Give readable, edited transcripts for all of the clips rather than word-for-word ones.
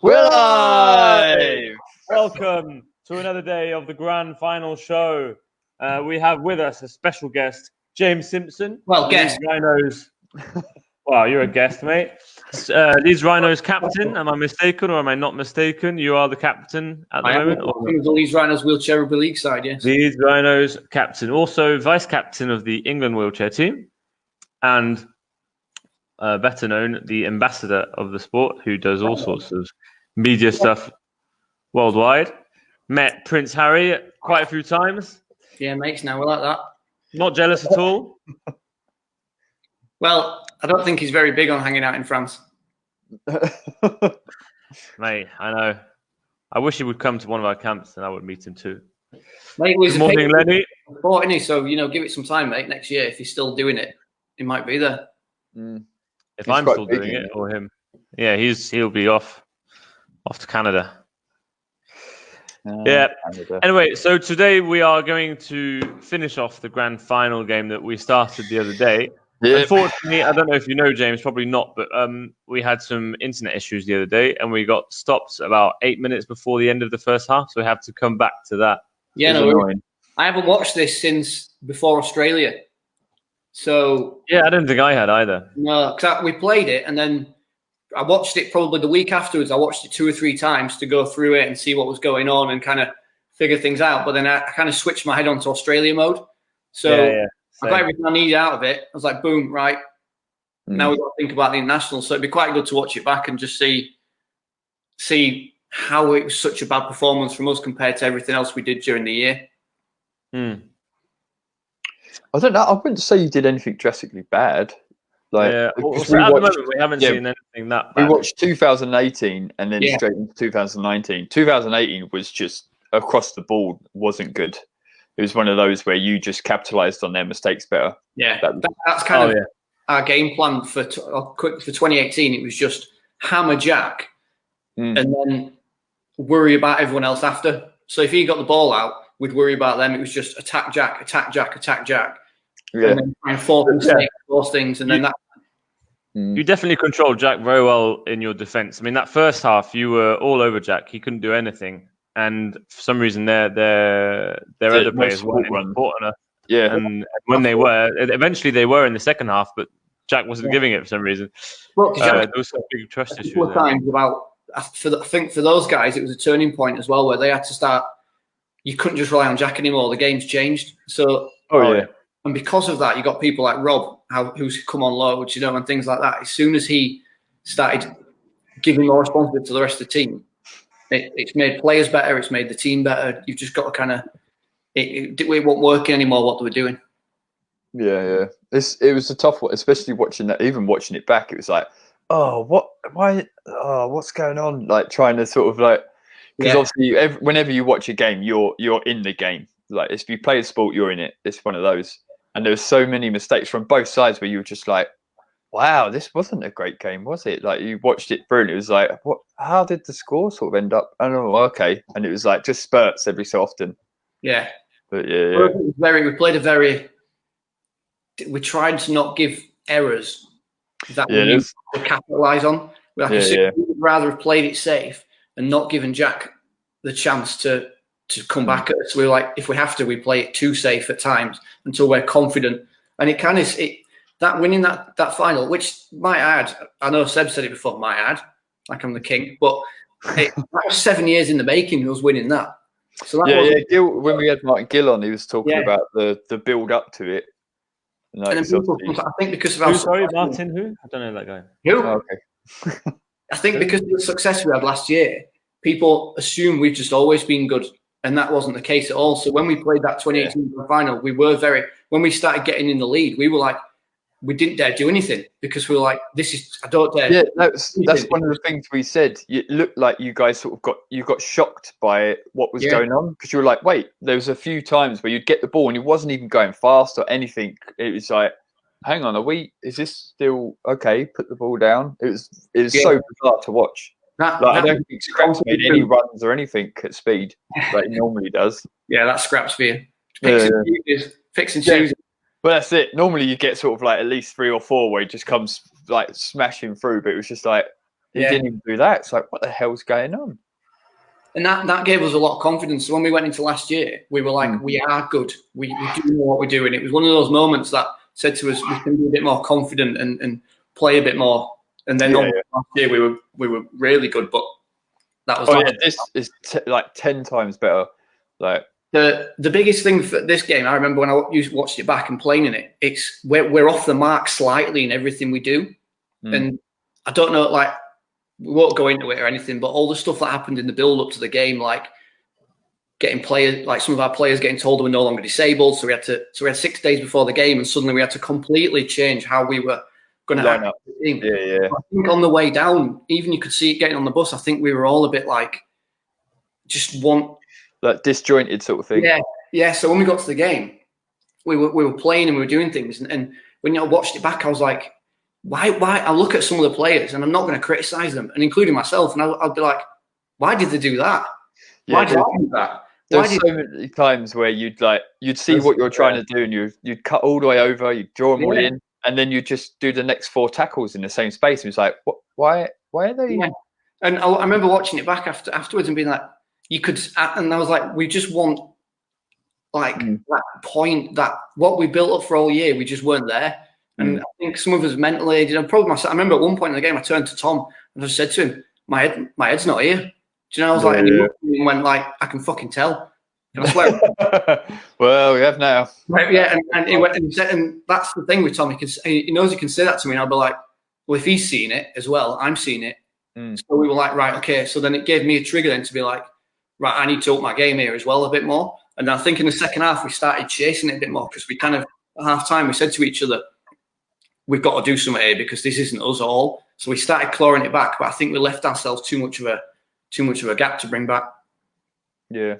We're live! Welcome to another day of the grand final show. We have with us a special guest, James Simpson. Well, guest. Leeds Rhinos. Wow, you're a guest, mate. Leeds Rhinos captain. Am I mistaken or am I not mistaken? You are the captain at the moment. I am the Leeds Rhinos wheelchair rugby league side, yes. Leeds Rhinos captain. Also vice captain of the England wheelchair team. And better known, the ambassador of the sport, who does all sorts of media stuff worldwide. Met Prince Harry quite a few times. Yeah, mates, now we're like that. Not jealous at all. Well, I don't think he's very big on hanging out in France. Mate, I know. I wish he would come to one of our camps and I would meet him too. Mate, Good morning, Lenny. Isn't he? So, give it some time, mate. Next year, if he's still doing it, he might be there. If I'm still doing it, or him. Yeah, he'll be off to Canada. Yeah. Canada. Anyway, so today we are going to finish off the grand final game that we started the other day. Yep. Unfortunately, I don't know if you know, James, probably not, but we had some internet issues the other day and we got stopped about 8 minutes before the end of the first half, so we have to come back to that. Yeah, no, I haven't watched this since before Australia. So yeah, I don't think I had either. No, because we played it and then I watched it probably the week afterwards. I watched it 2 or 3 times to go through it and see what was going on and kind of figure things out. But then I kind of switched my head onto Australia mode. So I got everything I needed out of it. I was like, boom, right. Now we've got to think about the international. So it'd be quite good to watch it back and just see how it was such a bad performance from us compared to everything else we did during the year. I don't know. I wouldn't say you did anything drastically bad. Like, at the moment, we haven't seen anything that bad. We watched 2018 and then straight into 2019. 2018 was just across the board, wasn't good. It was one of those where you just capitalised on their mistakes better. Yeah, that's kind of our game plan for 2018. It was just hammer Jack and then worry about everyone else after. So if he got the ball out, we'd worry about them. It was just attack Jack, attack Jack, attack Jack. Yeah. And then try and force those things. And then that. You definitely controlled Jack very well in your defence. I mean, that first half, you were all over Jack. He couldn't do anything. And for some reason, their other players weren't important enough. Yeah. And when they were, eventually they were in the second half, but Jack wasn't giving it for some reason. Well, there was some big trust issues. I think for those guys, it was a turning point as well, where they had to start. You couldn't just rely on Jack anymore. The game's changed. So, and because of that, you got people like Rob, who's come on loads, and things like that. As soon as he started giving more responsibility to the rest of the team, it's made players better. It's made the team better. You've just got to kind of it wasn't working anymore what they were doing. Yeah. It was a tough one, especially watching that. Even watching it back, it was like, what's going on? Like trying to sort of like. Because obviously, whenever you watch a game, you're in the game. Like if you play a sport, you're in it. It's one of those. And there were so many mistakes from both sides where you were just like, "Wow, this wasn't a great game, was it?" Like you watched it through, and it was like, "What? How did the score sort of end up?" I don't know. Okay, and it was like just spurts every so often. Yeah, but yeah. We tried to not give errors that we need to capitalise on. We'd rather have played it safe and not given Jack the chance to come back at us. We were like, if we have to, we play it too safe at times until we're confident. And it kind of that winning that final, which might add, I know Seb said it before, might add, like I'm the king, but that was 7 years in the making. Was winning that. So that Gill, when we had Martin Gill on, he was talking about the build up to it. And then people, I think because of Martin who? I don't know that guy. Who? Oh, okay. I think because of the success we had last year, people assume we've just always been good, and that wasn't the case at all. So when we played that 2018 final, we were when we started getting in the lead, we were like, we didn't dare do anything because we were like, I don't dare. Yeah, that's one of the things we said. It looked like you guys sort of got shocked by what was going on because you were like, wait, there was a few times where you'd get the ball and it wasn't even going fast or anything. It was like, hang on, is this still okay? Put the ball down. It was so bizarre to watch. I don't think Scraps made any runs or anything at speed like he normally does. Yeah, that's Scraps for you. Fix and choose. Well, that's it. Normally you get sort of like at least 3 or 4 where he just comes like smashing through, but it was just like He didn't even do that. It's like, what the hell's going on? And that gave us a lot of confidence. So when we went into last year, we were like, we are good. We do know what we're doing. It was one of those moments that said to us, we can be a bit more confident and play a bit more. And then last year we were really good, but that was this is like 10 times better. Like the biggest thing for this game, I remember when I watched it back and playing in it, it's we're off the mark slightly in everything we do. And I don't know, like, we won't go into it or anything, but all the stuff that happened in the build up to the game, like getting players, like some of our players getting told they were no longer disabled. So we had 6 days before the game, and suddenly we had to completely change how we were going to act the team. Yeah. I think on the way down, even you could see it getting on the bus. I think we were all a bit like, that disjointed sort of thing. Yeah. So when we got to the game, we were playing and we were doing things, and when I watched it back, I was like, why? I look at some of the players, and I'm not going to criticize them, and including myself, and I'll be like, why did they do that? Why did I do that? There's so many times where you'd see what you're trying to do, and you'd cut all the way over, you'd draw them all in, and then you just do the next 4 tackles in the same space. And it's like, what? Why are they? Yeah. And I remember watching it back afterwards and being like, you could, and I was like, we just want like that point, that what we built up for all year, we just weren't there. And I think some of us mentally, probably myself. I remember at one point in the game, I turned to Tom and I said to him, "My head's not here." Do you know? I was like, and he looked at me and went like, "I can fucking tell." And I swear. Well, we have now. Right, yeah, and he went and said, and that's the thing with Tom. He knows he can say that to me, and I'll be like, "Well, if he's seeing it as well, I'm seeing it." So we were like, right, okay. So then it gave me a trigger then to be like, right, I need to up my game here as well a bit more. And I think in the second half we started chasing it a bit more, because we kind of at half time we said to each other, we've got to do something here because this isn't us all. So we started clawing it back, but I think we left ourselves too much of a gap to bring back. Yeah.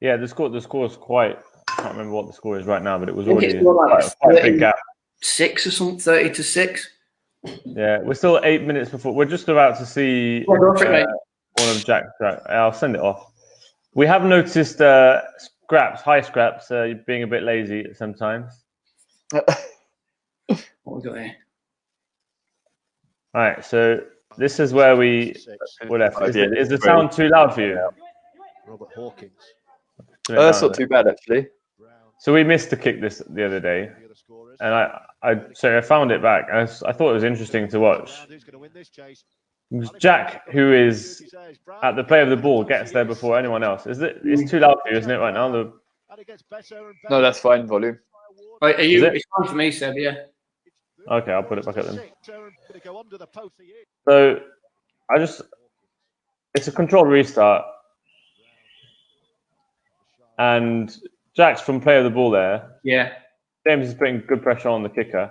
Yeah, the score is quite. I can't remember what the score is right now, but it was already quite a big gap. 6 or something, 30-6. Yeah, we're still 8 minutes before. We're just about to see one of Jack's. I'll send it off. We have noticed high scraps, being a bit lazy sometimes. What we got here? All right, so this is where we're left. Is the sound too loud for you? Robert Hawkins. That's not too bad, actually. So we missed the kick the other day, and I found it back, and I thought it was interesting to watch. Jack, who is at the play of the ball, gets there before anyone else. It's too loud for you, isn't it, right now? No, that's fine, volume. Right, it's fine for me, Seb, yeah. Okay, I'll put it back up then. So, it's a controlled restart. And Jack's from play of the ball there. Yeah. James is putting good pressure on the kicker.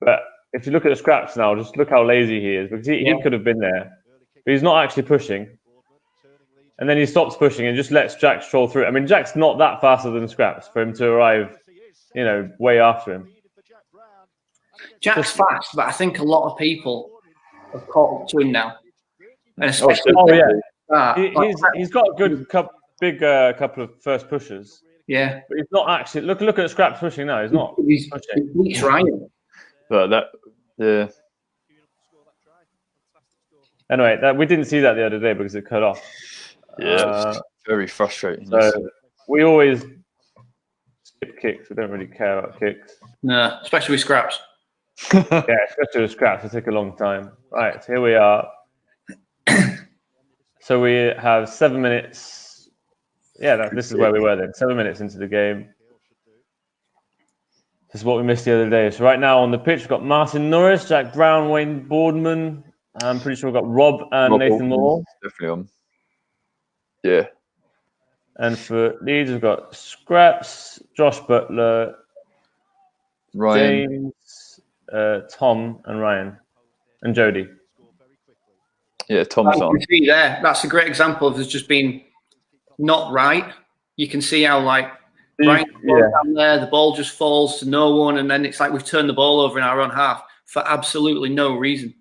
But if you look at the scraps now, just look how lazy he is, because he could have been there. But he's not actually pushing. And then he stops pushing and just lets Jack stroll through. I mean, Jack's not that faster than Scraps for him to arrive, way after him. Jack's fast, but I think a lot of people have caught up to him now. And especially he's got a good big couple of first pushes. Yeah. But he's not actually look at Scraps pushing now. He's not pushing. He's Ryan. But Anyway, we didn't see that the other day because it cut off. Yeah, it's very frustrating. So we always skip kicks. We don't really care about kicks. No, especially with Scraps. Yeah, especially with Scraps. It take a long time. Right, so here we are. So we have 7 minutes. Yeah, this is where we were then. 7 minutes into the game. This is what we missed the other day. So right now on the pitch, we've got Martin Norris, Jack Brown, Wayne Boardman. I'm pretty sure we've got Rob and Nathan Moore. Definitely on. Yeah. And for Leeds, we've got Scraps, Josh Butler, Ryan, James, Tom, and Ryan, and Jody. Yeah, Tom's on. You can see there. That's a great example of us just being not right. You can see how Ryan's down there, the ball just falls to no one, and then it's like we've turned the ball over in our own half for absolutely no reason.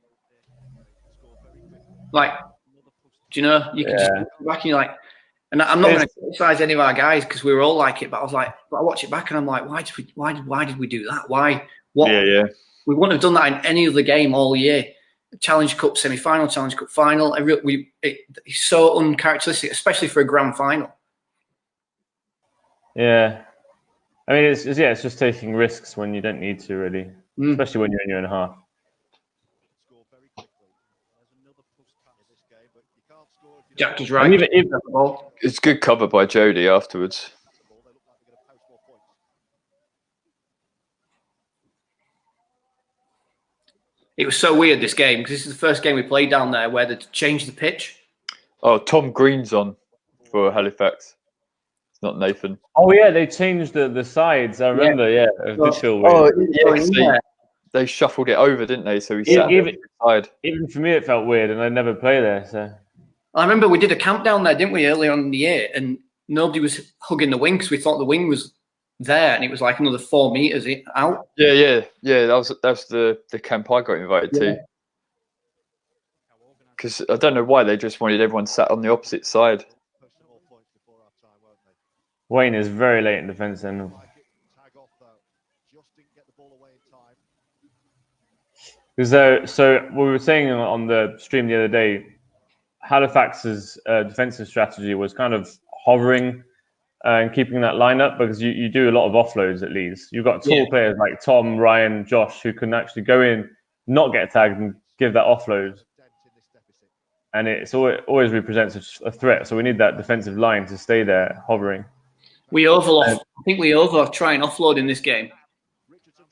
You can just look back and you're like, and I'm not going to criticize any of our guys because we were all like it, but I watch it back and I'm like, why did we do that? Why? What? Yeah. We wouldn't have done that in any other game all year. Challenge Cup semi-final, Challenge Cup final. It's so uncharacteristic, especially for a grand final. Yeah, I mean, it's just taking risks when you don't need to, really, especially when you're in your own half. Jack is right. It's good cover by Jody afterwards. It was so weird, this game, because this is the first game we played down there where they changed the pitch. Oh, Tom Green's on for Halifax. It's not Nathan. Oh, yeah, they changed the sides. I remember, It did feel weird. They shuffled it over, didn't they? So he sat on the side. Even for me, it felt weird, and I never play there. So I remember we did a camp down there, didn't we, earlier on in the year, and nobody was hugging the wing because we thought the wing was there, and it was like another 4 meters out. Yeah. That's the camp I got invited to. Because I don't know why they just wanted everyone sat on the opposite side. Wayne is very late in defence, and so we were saying on the stream the other day, Halifax's defensive strategy was kind of hovering and keeping that line up, because you do a lot of offloads at Leeds. You've got tall players like Tom, Ryan, Josh, who can actually go in, not get tagged, and give that offload. And it always represents a threat. So we need that defensive line to stay there hovering. I think we try and offload in this game.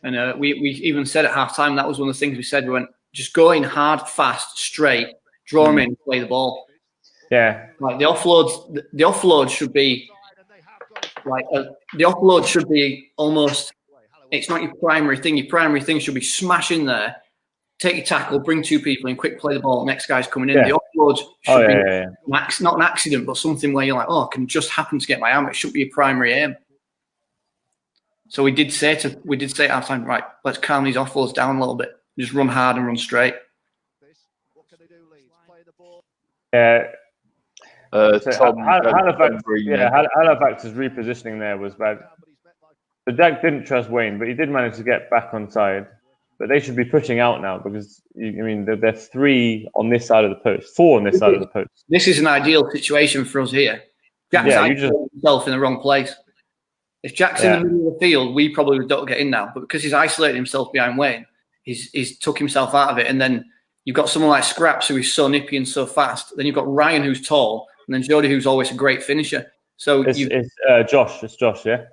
And we even said at half-time, that was one of the things we said. We went, just go in hard, fast, straight, draw them in, play the ball. Yeah. Like the offload should be almost, it's not your primary thing. Your primary thing should be smash in there, take your tackle, bring 2 people in, quick play the ball, next guy's coming in. Yeah. The offload should be not an accident, but something where you're like, I can just happen to get my arm. It shouldn't be your primary aim. So we did say at halftime, right, let's calm these offloads down a little bit. Just run hard and run straight. Halifax's repositioning there was bad. So Jack didn't trust Wayne, but he did manage to get back on side. But they should be pushing out now, because they're 3 on this side of the post, 4 on this side of the post. This is an ideal situation for us here. Jack's isolated himself in the wrong place. If Jack's in the middle of the field, we probably don't get in now. But because he's isolated himself behind Wayne, he's took himself out of it. And then you've got someone like Scraps, who is so nippy and so fast. Then you've got Ryan, who's tall, and then Jody, who's always a great finisher. So it's Josh. It's Josh, yeah?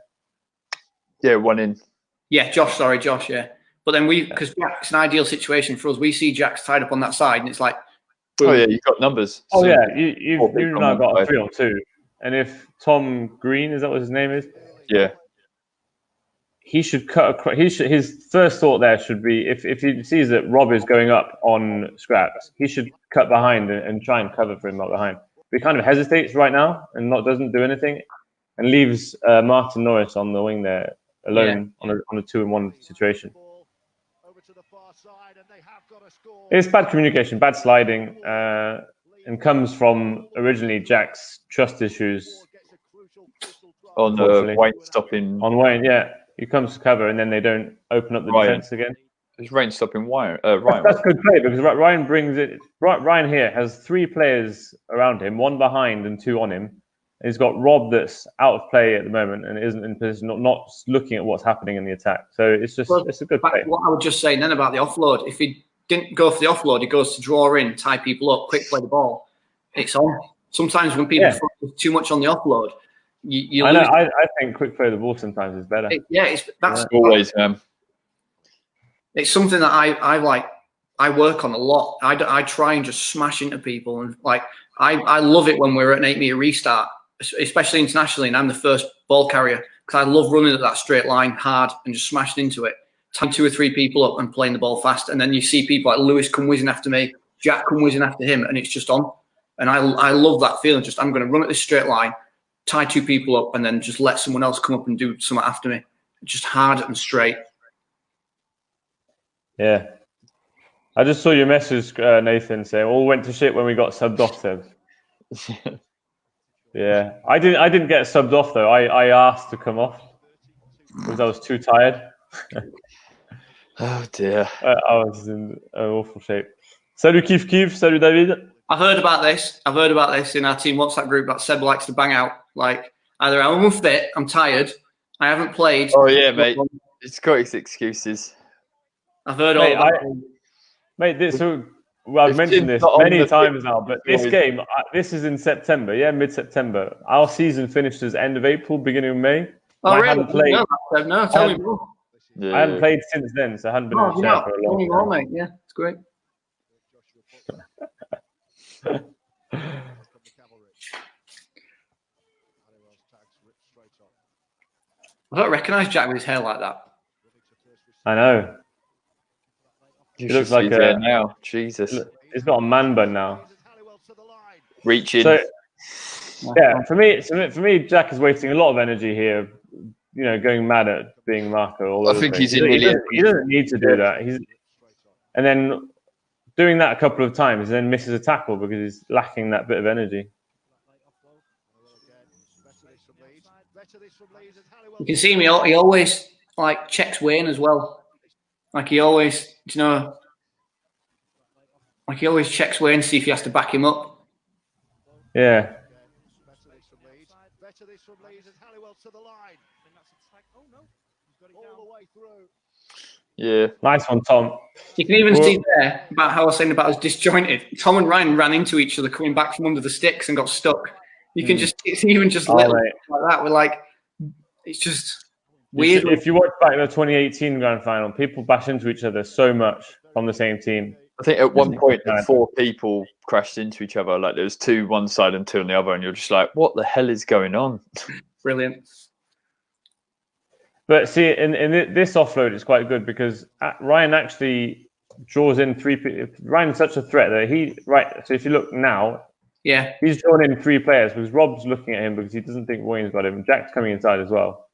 Yeah, one in. Yeah, Josh, yeah. But then because Jack's an ideal situation for us, we see Jack's tied up on that side, and it's like, boom. Oh yeah, you've got numbers. Oh so yeah, you've now got a 3-on-2. And if Tom Green, is that what his name is? Yeah. He should cut across. His first thought there should be, if he sees that Rob is going up on Scraps, he should cut behind and try and cover for him up behind. But he kind of hesitates right now and doesn't do anything, and leaves Martin Norris on the wing there alone on a 2-on-1 situation. It's bad communication, bad sliding, and comes from originally Jack's trust issues. On Wayne stopping. On Wayne, yeah. He comes to cover, and then they don't open up the defense again. It's Ryan stopping Ryan. That's good play, because Ryan brings it. Ryan here has 3 players around him, 1 behind and 2 on him. He's got Rob that's out of play at the moment and isn't in position, not looking at what's happening in the attack. So it's a good play. What I would just say then about the offload, if he didn't go for the offload, he goes to draw in, tie people up, quick play the ball. It's on. Sometimes when people focus too much on the offload, I think quick play the ball sometimes is better. That's always. It's something that I like. I work on a lot. I try and just smash into people, and I love it when we're at an 8-meter restart, especially internationally, and I'm the first ball carrier, because I love running at that straight line hard and just smashing into it, tying 2 or 3 people up and playing the ball fast, and then you see people like Lewis come whizzing after me, Jack come whizzing after him, and it's just on. And I love that feeling. Just I'm going to run at this straight line, tie 2 people up, and then just let someone else come up and do something after me. Just hard and straight. Yeah. I just saw your message, Nathan, saying all went to shit when we got subbed off. Yeah, I didn't get subbed off though. I asked to come off because I was too tired. Oh dear. I was in awful shape. Salut Kif Kif, salut David. I've heard about this in our team WhatsApp group that Seb likes to bang out. Like, either I'm unfit, I'm tired, I haven't played. Oh, yeah, mate. It's got its excuses. I've heard all about I've mentioned this many times now, but this game, this is in September, mid-September. Our season finishes end of April, beginning of May. Oh, really? I hadn't played. No, tell me more. I haven't played since then, so I hadn't been in the chair for a long time. Mate. Yeah, it's great. I don't recognise Jack with his hair like that. I know. He looks like a now. Jesus, he's got a man bun now. Reaching. So, yeah, for me, Jack is wasting a lot of energy here. You know, going mad at being Marco. I think he's he doesn't need to do that. And then doing that a couple of times, and then misses a tackle because he's lacking that bit of energy. You can see him. He always like checks Wayne as well. Like he always, like he always checks Wayne to see if he has to back him up. Yeah. Yeah. Nice one, Tom. You can even see there about how I was saying about us disjointed. Tom and Ryan ran into each other coming back from under the sticks and got stuck. You can it's even just little like that. We're like, it's just weird. If you watch back the 2018 grand final, people bash into each other so much from the same team. I think at one point, 4 people crashed into each other. Like there was 2 one side and 2 on the other, and you're just like, what the hell is going on? Brilliant. But see, in this offload, it's quite good because Ryan actually draws in 3 people. Ryan's such a threat that so if you look now, he's drawn in 3 players because Rob's looking at him because he doesn't think Wayne's got him. Jack's coming inside as well.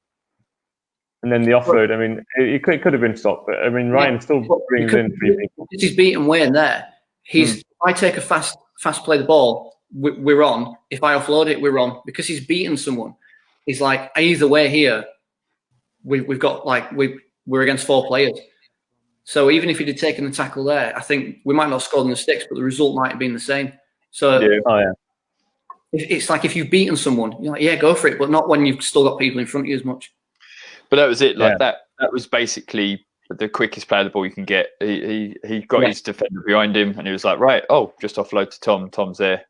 And then the offload, I mean, it could have been stopped, but I mean, Ryan still brings in 3 people. Because he's beaten Wayne there. I take a fast play the ball, we're on. If I offload it, we're on. Because he's beaten someone, he's like, either way here, we've got like we're against 4 players. So even if he'd have taken the tackle there, I think we might not have scored on the sticks, but the result might have been the same. So it's like if you've beaten someone, you're like, yeah, go for it, but not when you've still got people in front of you as much. But that was it. Like that was basically the quickest play of the ball you can get. He got his defender behind him, and he was like, right, just offload to Tom. Tom's there.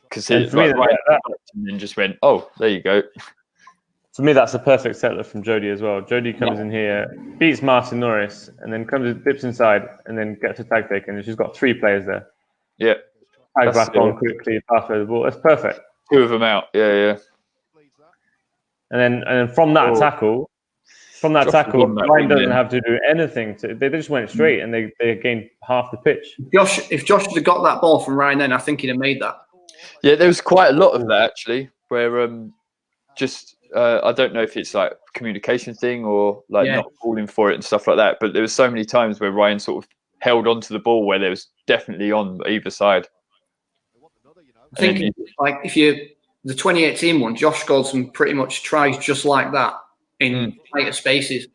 Because he and then just went, there you go. For me, that's a perfect settler from Jody as well. Jody comes in here, beats Martin Norris, and then dips inside, and then gets a tag taken. And she's got 3 players there. Yeah. Tag back on quickly, pass over the ball. That's perfect. 2 of them out. Yeah. And then from that tackle, Ryan doesn't have to do anything. They just went straight, and they gained half the pitch. If Josh had got that ball from Ryan, then I think he'd have made that. Yeah, there was quite a lot of that actually, where I don't know if it's like a communication thing or like not falling for it and stuff like that. But there was so many times where Ryan sort of held on to the ball where there was definitely on either side. I think the 2018 one, Josh scored some pretty much tries just like that in tighter spaces.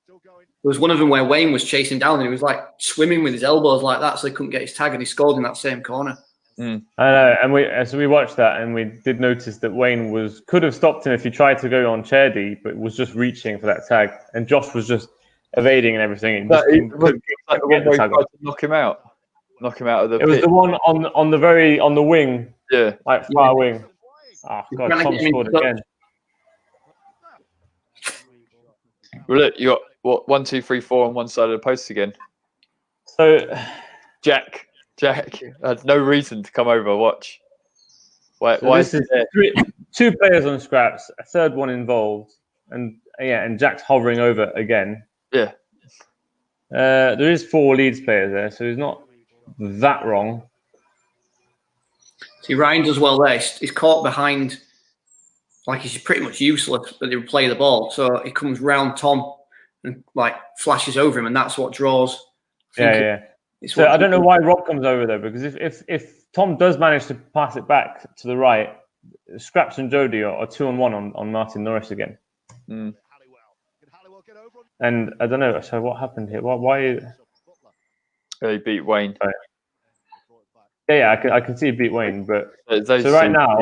There was one of them where Wayne was chasing down and he was like swimming with his elbows like that, so he couldn't get his tag, and he scored in that same corner. I know, and we watched that, and we did notice that Wayne could have stopped him if he tried to go on chair D, but was just reaching for that tag, and Josh was just evading and everything. He tried to knock him out of the. It was the one on the wing, like far wing. Oh God, Tom scored again. Well, look, you got what 1, 2, 3, 4 on one side of the post again. So, Jack had no reason to come over. Watch. Why this is 2 players on scraps, a 3rd one involved, and Jack's hovering over again. Yeah. There is 4 Leeds players there, so he's not that wrong. See, Ryan does well there. He's caught behind, like he's pretty much useless, but they would play the ball. So he comes round Tom and like flashes over him, and that's what draws. So I don't know why Rob comes over there, because if Tom does manage to pass it back to the right, Scraps and Jody are 2-on-1 on Martin Norris again. And I don't know. So what happened here? Why? They beat Wayne. Right. Yeah, I can see beat Wayne, but those so right now,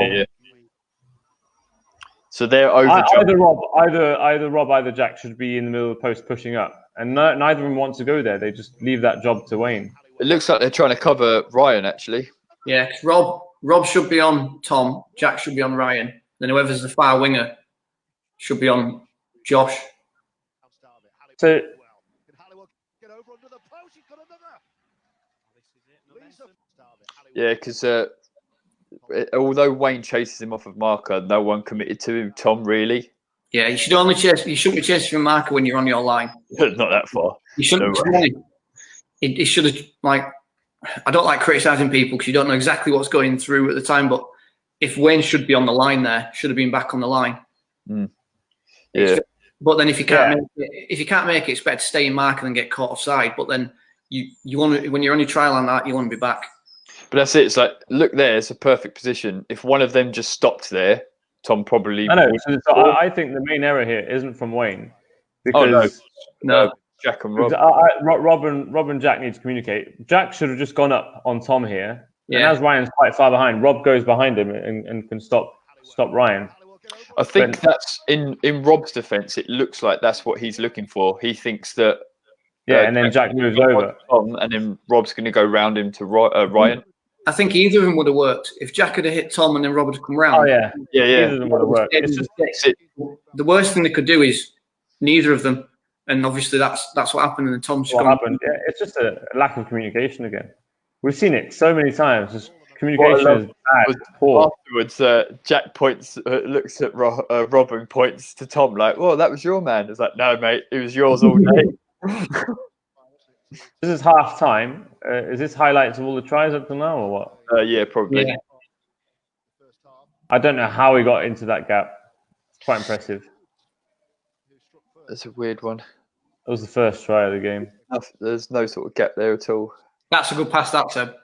so they're over. Either Rob, either Jack should be in the middle of the post pushing up, and neither of them want to go there. They just leave that job to Wayne. It looks like they're trying to cover Ryan actually. Yeah, Rob should be on Tom. Jack should be on Ryan. Then whoever's the far winger should be on Josh. So. Yeah, because although Wayne chases him off of marker, no one committed to him. Tom really. Yeah, you should only chase. You shouldn't be chasing from marker when you're on your line. Not that far. You shouldn't. No it should have I don't like criticising people because you don't know exactly what's going through at the time. But if Wayne should be on the line, there should have been back on the line. Yeah. But then if you can't make it, it's better to stay in marker than get caught offside. But then you want to, when you're on your trial on that, you want to be back. But that's it. It's like, look, there, it's a perfect position. If one of them just stopped there, Tom probably. I know. So I think the main error here isn't from Wayne, because no, Jack and Rob. Rob and Jack need to communicate. Jack should have just gone up on Tom here, and as Ryan's quite far behind, Rob goes behind him and can stop Ryan. I think that's in Rob's defence. It looks like that's what he's looking for. He thinks that. And then Jack moves over, Tom, and then Rob's going to go round him to Ryan. I think either of them would have worked. If Jack had hit Tom and then Rob had come round. Oh, yeah. Either of them would have worked. The worst thing they could do is neither of them. And obviously that's what happened. And then Tom's what happened. Yeah, it's just a lack of communication again. We've seen it so many times. Just communication is bad. Afterwards, Jack looks at Rob and points to Tom like, "Well, that was your man." It's like, "No, mate, it was yours all day." This is half time. Is this highlights of all the tries up to now, or what? Yeah, probably. Yeah. I don't know how he got into that gap. It's quite impressive. That's a weird one. That was the first try of the game. There's no sort of gap there at all. That's a good pass, that Seb.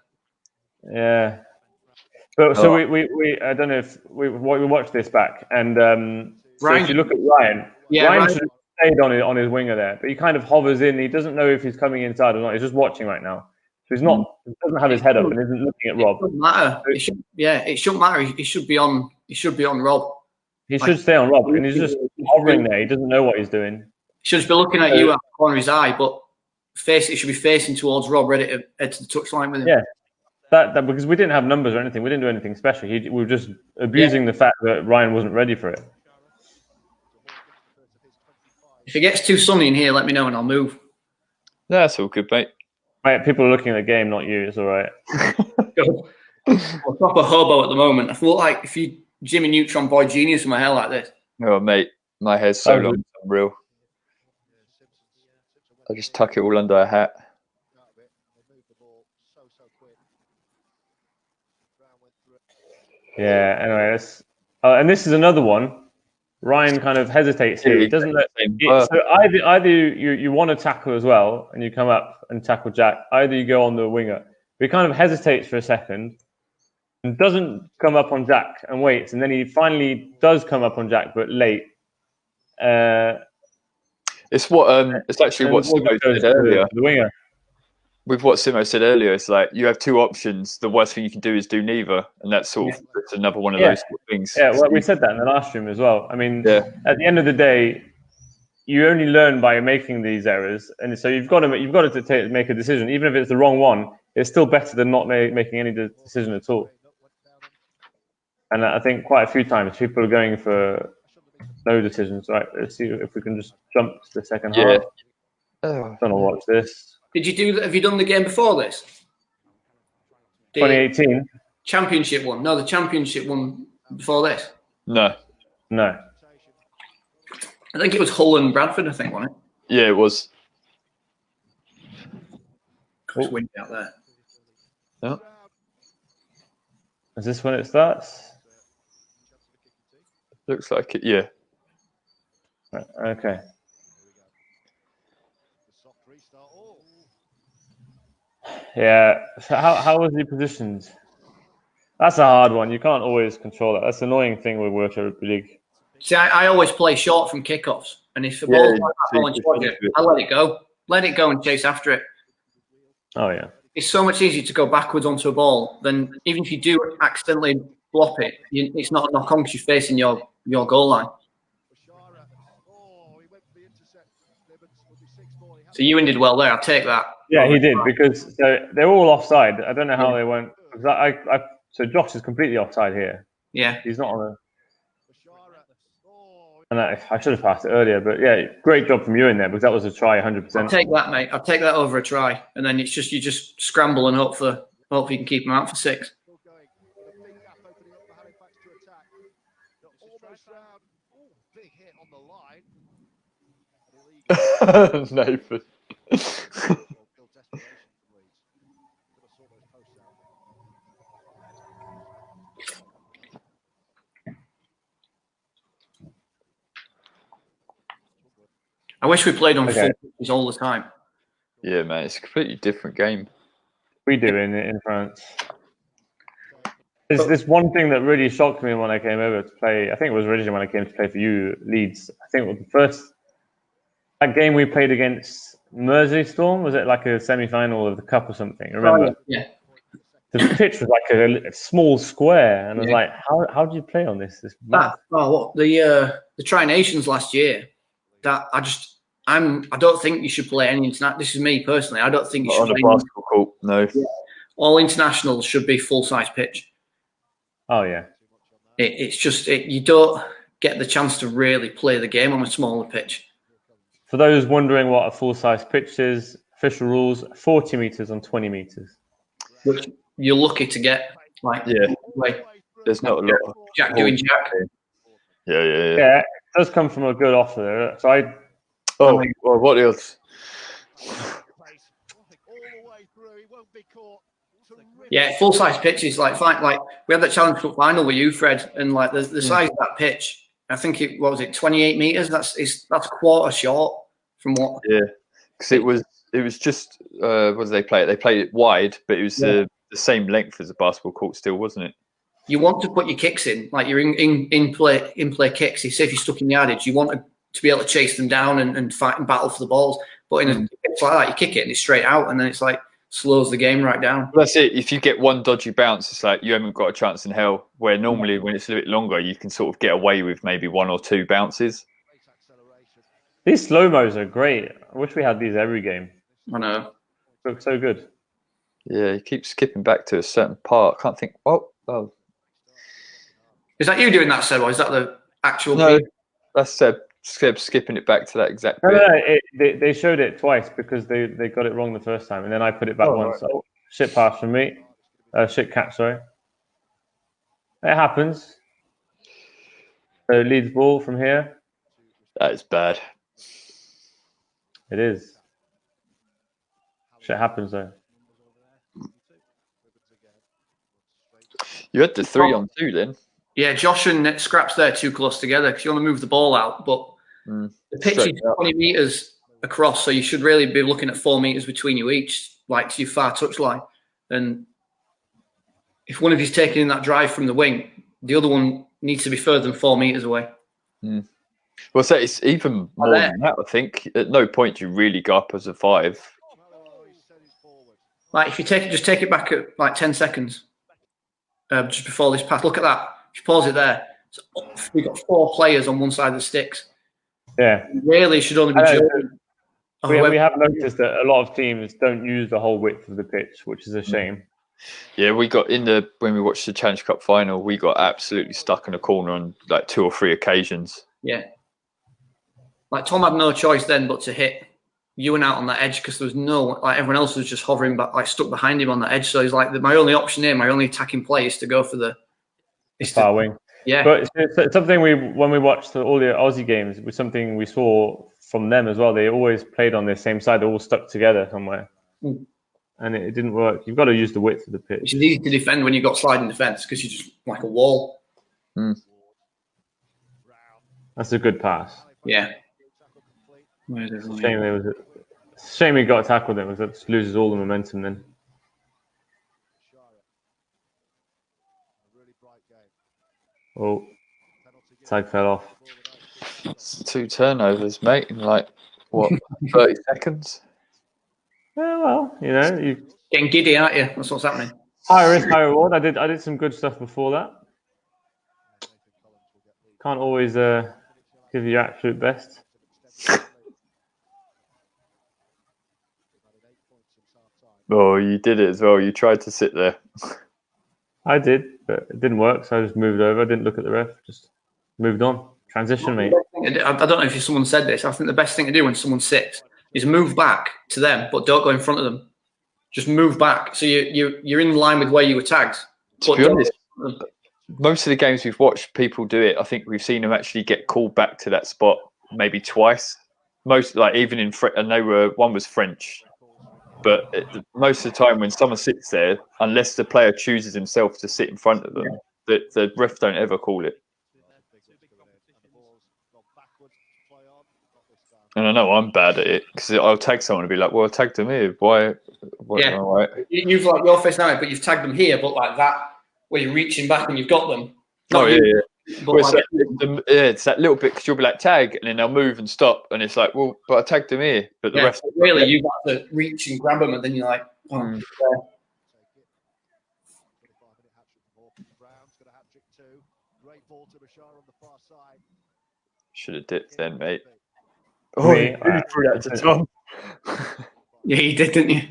Yeah. But so we I don't know if we watched this back, and so if you look at Ryan, Ryan should have stayed on his winger there, but he kind of hovers in. He doesn't know if he's coming inside or not. He's just watching right now, so he's not. He doesn't have his head up and isn't looking at Rob. It doesn't matter. It shouldn't matter. He should be on. He should be on Rob. He should stay on Rob, and he's just hovering there. He doesn't know what he's doing. He should just be looking at you out the corner of his eye, but it should be facing towards Rob, ready to head to the touchline with him. Yeah. That because we didn't have numbers or anything. We didn't do anything special. We were just abusing the fact that Ryan wasn't ready for it. If it gets too sunny in here, let me know and I'll move. No, that's all good, mate. Mate, people are looking at the game, not you. It's all right. I'm proper hobo at the moment. I feel like if you Jimmy Neutron Boy Genius with my hair like this. Oh, mate, my hair's so long, it's unreal. I just tuck it all under a hat. Yeah, anyway, and this is another one. Ryan kind of hesitates here. He doesn't let so either you want to tackle as well and you come up and tackle Jack, either you go on the winger. But he kind of hesitates for a second and doesn't come up on Jack and waits, and then he finally does come up on Jack, but late. It's actually what Simo said earlier. The winger. With what Simo said earlier, it's like you have two options. The worst thing you can do is do neither, and that's it's another one of those sort of things. Yeah, well, we said that in the last stream as well. I mean, at the end of the day, you only learn by making these errors, and so you've got to make a decision, even if it's the wrong one. It's still better than not making any decision at all. And I think quite a few times people are going for no decisions. Right? Let's see if we can just jump to the second half. Don't know watch this. Have you done the game before this? 2018 championship one. No, the championship one before this. No. I think it was Hull and Bradford. I think, wasn't it? Yeah, it was. It's windy out there. No. Is this when it starts? Looks like it. Yeah. Okay. Yeah. So how was he positioned? That's a hard one. You can't always control that. That's the annoying thing with World Rugby League. See, I always play short from kickoffs, and if the ball's like that, I let it go. Let it go and chase after it. Oh yeah. It's so much easier to go backwards onto a ball than even if you do accidentally flop it. It's not a knock on because you're facing your goal line. So Ewan did well there. I'll take that. Yeah, he did because they're all offside. I don't know how they won't. So Josh is completely offside here. Yeah, he's not on a. And I should have passed it earlier, but yeah, great job from you in there because that was a try, 100%. I'll take that, mate. I'll take that over a try, and then it's just you just scramble and hope you can keep them out for 6. Nathan. I wish we played on full pitches all the time. Yeah, man, it's a completely different game. We do in France. There's one thing that really shocked me when I came over to play. I think it was originally when I came to play for you, Leeds. I think it was that game we played against Storm. Was it like a semi-final of the cup or something? Remember? Yeah. The pitch was like a small square, and I was like, "How do you play on this?" The Tri Nations last year. That I don't think you should play any international. This is me personally. I don't think you should on a basketball court. No. Yeah. All internationals should be full-size pitch. Oh yeah. It's just you don't get the chance to really play the game on a smaller pitch. For those wondering what a full-size pitch is, official rules: 40 meters on 20 meters. Which you're lucky to get. There's not a lot. Jack doing Jack. Yeah. Yeah, it does come from a good offer. So what else? Yeah, full-size pitches we had that Challenge Cup final with you, Fred, and like the size of that pitch. I think it 28 meters. That's a quarter short from what. Yeah, because it was just what did they play it? They played it wide, but it was the same length as a basketball court still, wasn't it? You want to put your kicks in, like your in play kicks. Say if you're stuck in yardage, you want to be able to chase them down and fight and battle for the balls. But in a pitch like that, you kick it and it's straight out, and then it's like slows the game right down. That's it. If you get one dodgy bounce, it's like you haven't got a chance in hell. Where normally when it's a bit longer, you can sort of get away with maybe 1 or 2 bounces. These slow-mos are great. I wish we had these every game. I know. Look so good. Yeah, you keep skipping back to a certain part. I can't think. Oh. Is that you doing that, Seb, or is that the actual? No, that's Seb skipping it back to that exact bit. No, they showed it twice because they got it wrong the first time, and then I put it back once. Right. So, shit pass from me. Shit catch, sorry. It happens. So Leeds ball from here. That is bad. It is. Shit happens though. You had the 3-on-2 then. Yeah, Josh and Scraps there too close together because you want to move the ball out, but the pitch is 20 meters across, so you should really be looking at 4 meters between you each, like to your far touch line. And if one of you's taking in that drive from the wing, the other one needs to be further than 4 meters away. Well, so it's even more than that. I think at no point do you really go up as a 5. Like if you just take it back at like 10 seconds, just before this pass. Look at that. If you pause it there, we've got 4 players on one side of the sticks. Yeah, really should only be. We have noticed that a lot of teams don't use the whole width of the pitch, which is a shame. Yeah, we got when we watched the Challenge Cup final, we got absolutely stuck in a corner on like 2 or 3 occasions. Yeah, like Tom had no choice then but to hit Ewan out on that edge because there was everyone else was just hovering back, like stuck behind him on that edge. So he's like, my only option here, my only attacking play is to go for the far wing. Yeah, but it's something when we watched all the Aussie games, it was something we saw from them as well. They always played on the same side; they all stuck together somewhere, and it didn't work. You've got to use the width of the pitch. It's easy to defend when you've got sliding defence because you're just like a wall. That's a good pass. Yeah. It's a shame he got tackled then, because that loses all the momentum then. Oh, tag fell off. It's 2 turnovers, mate, in like, what, 30 seconds? Yeah, well, you getting giddy, aren't you? That's what's happening. High risk, high reward. I did some good stuff before that. Can't always give your absolute best. Oh, you did it as well. You tried to sit there. I did, but it didn't work, so I just moved over. I didn't look at the ref, just moved on. Transition, mate. I don't know if someone said this. I think the best thing to do when someone sits is move back to them, but don't go in front of them. Just move back, so you're in line with where you were tagged. To be honest, most of the games we've watched, people do it. I think we've seen them actually get called back to that spot maybe twice. Most, like, even in and one was French, but most of the time when someone sits there, unless the player chooses himself to sit in front of them, the ref don't ever call it. And I know I'm bad at it because I'll tag someone and be like, "Well, I tagged them here. Why?" Yeah, right. You've like your face now, but you've tagged them here, but like that, where you're reaching back and you've got them. Not yeah. Well, it's that little bit because you'll be like tag, and then they'll move and stop, and it's like, well, but I tagged them here. But the rest, really, you've got to reach and grab them, and then you're like, oh. Should have dipped then, mate. Oh, you threw that to Tom. Yeah, you did, didn't you?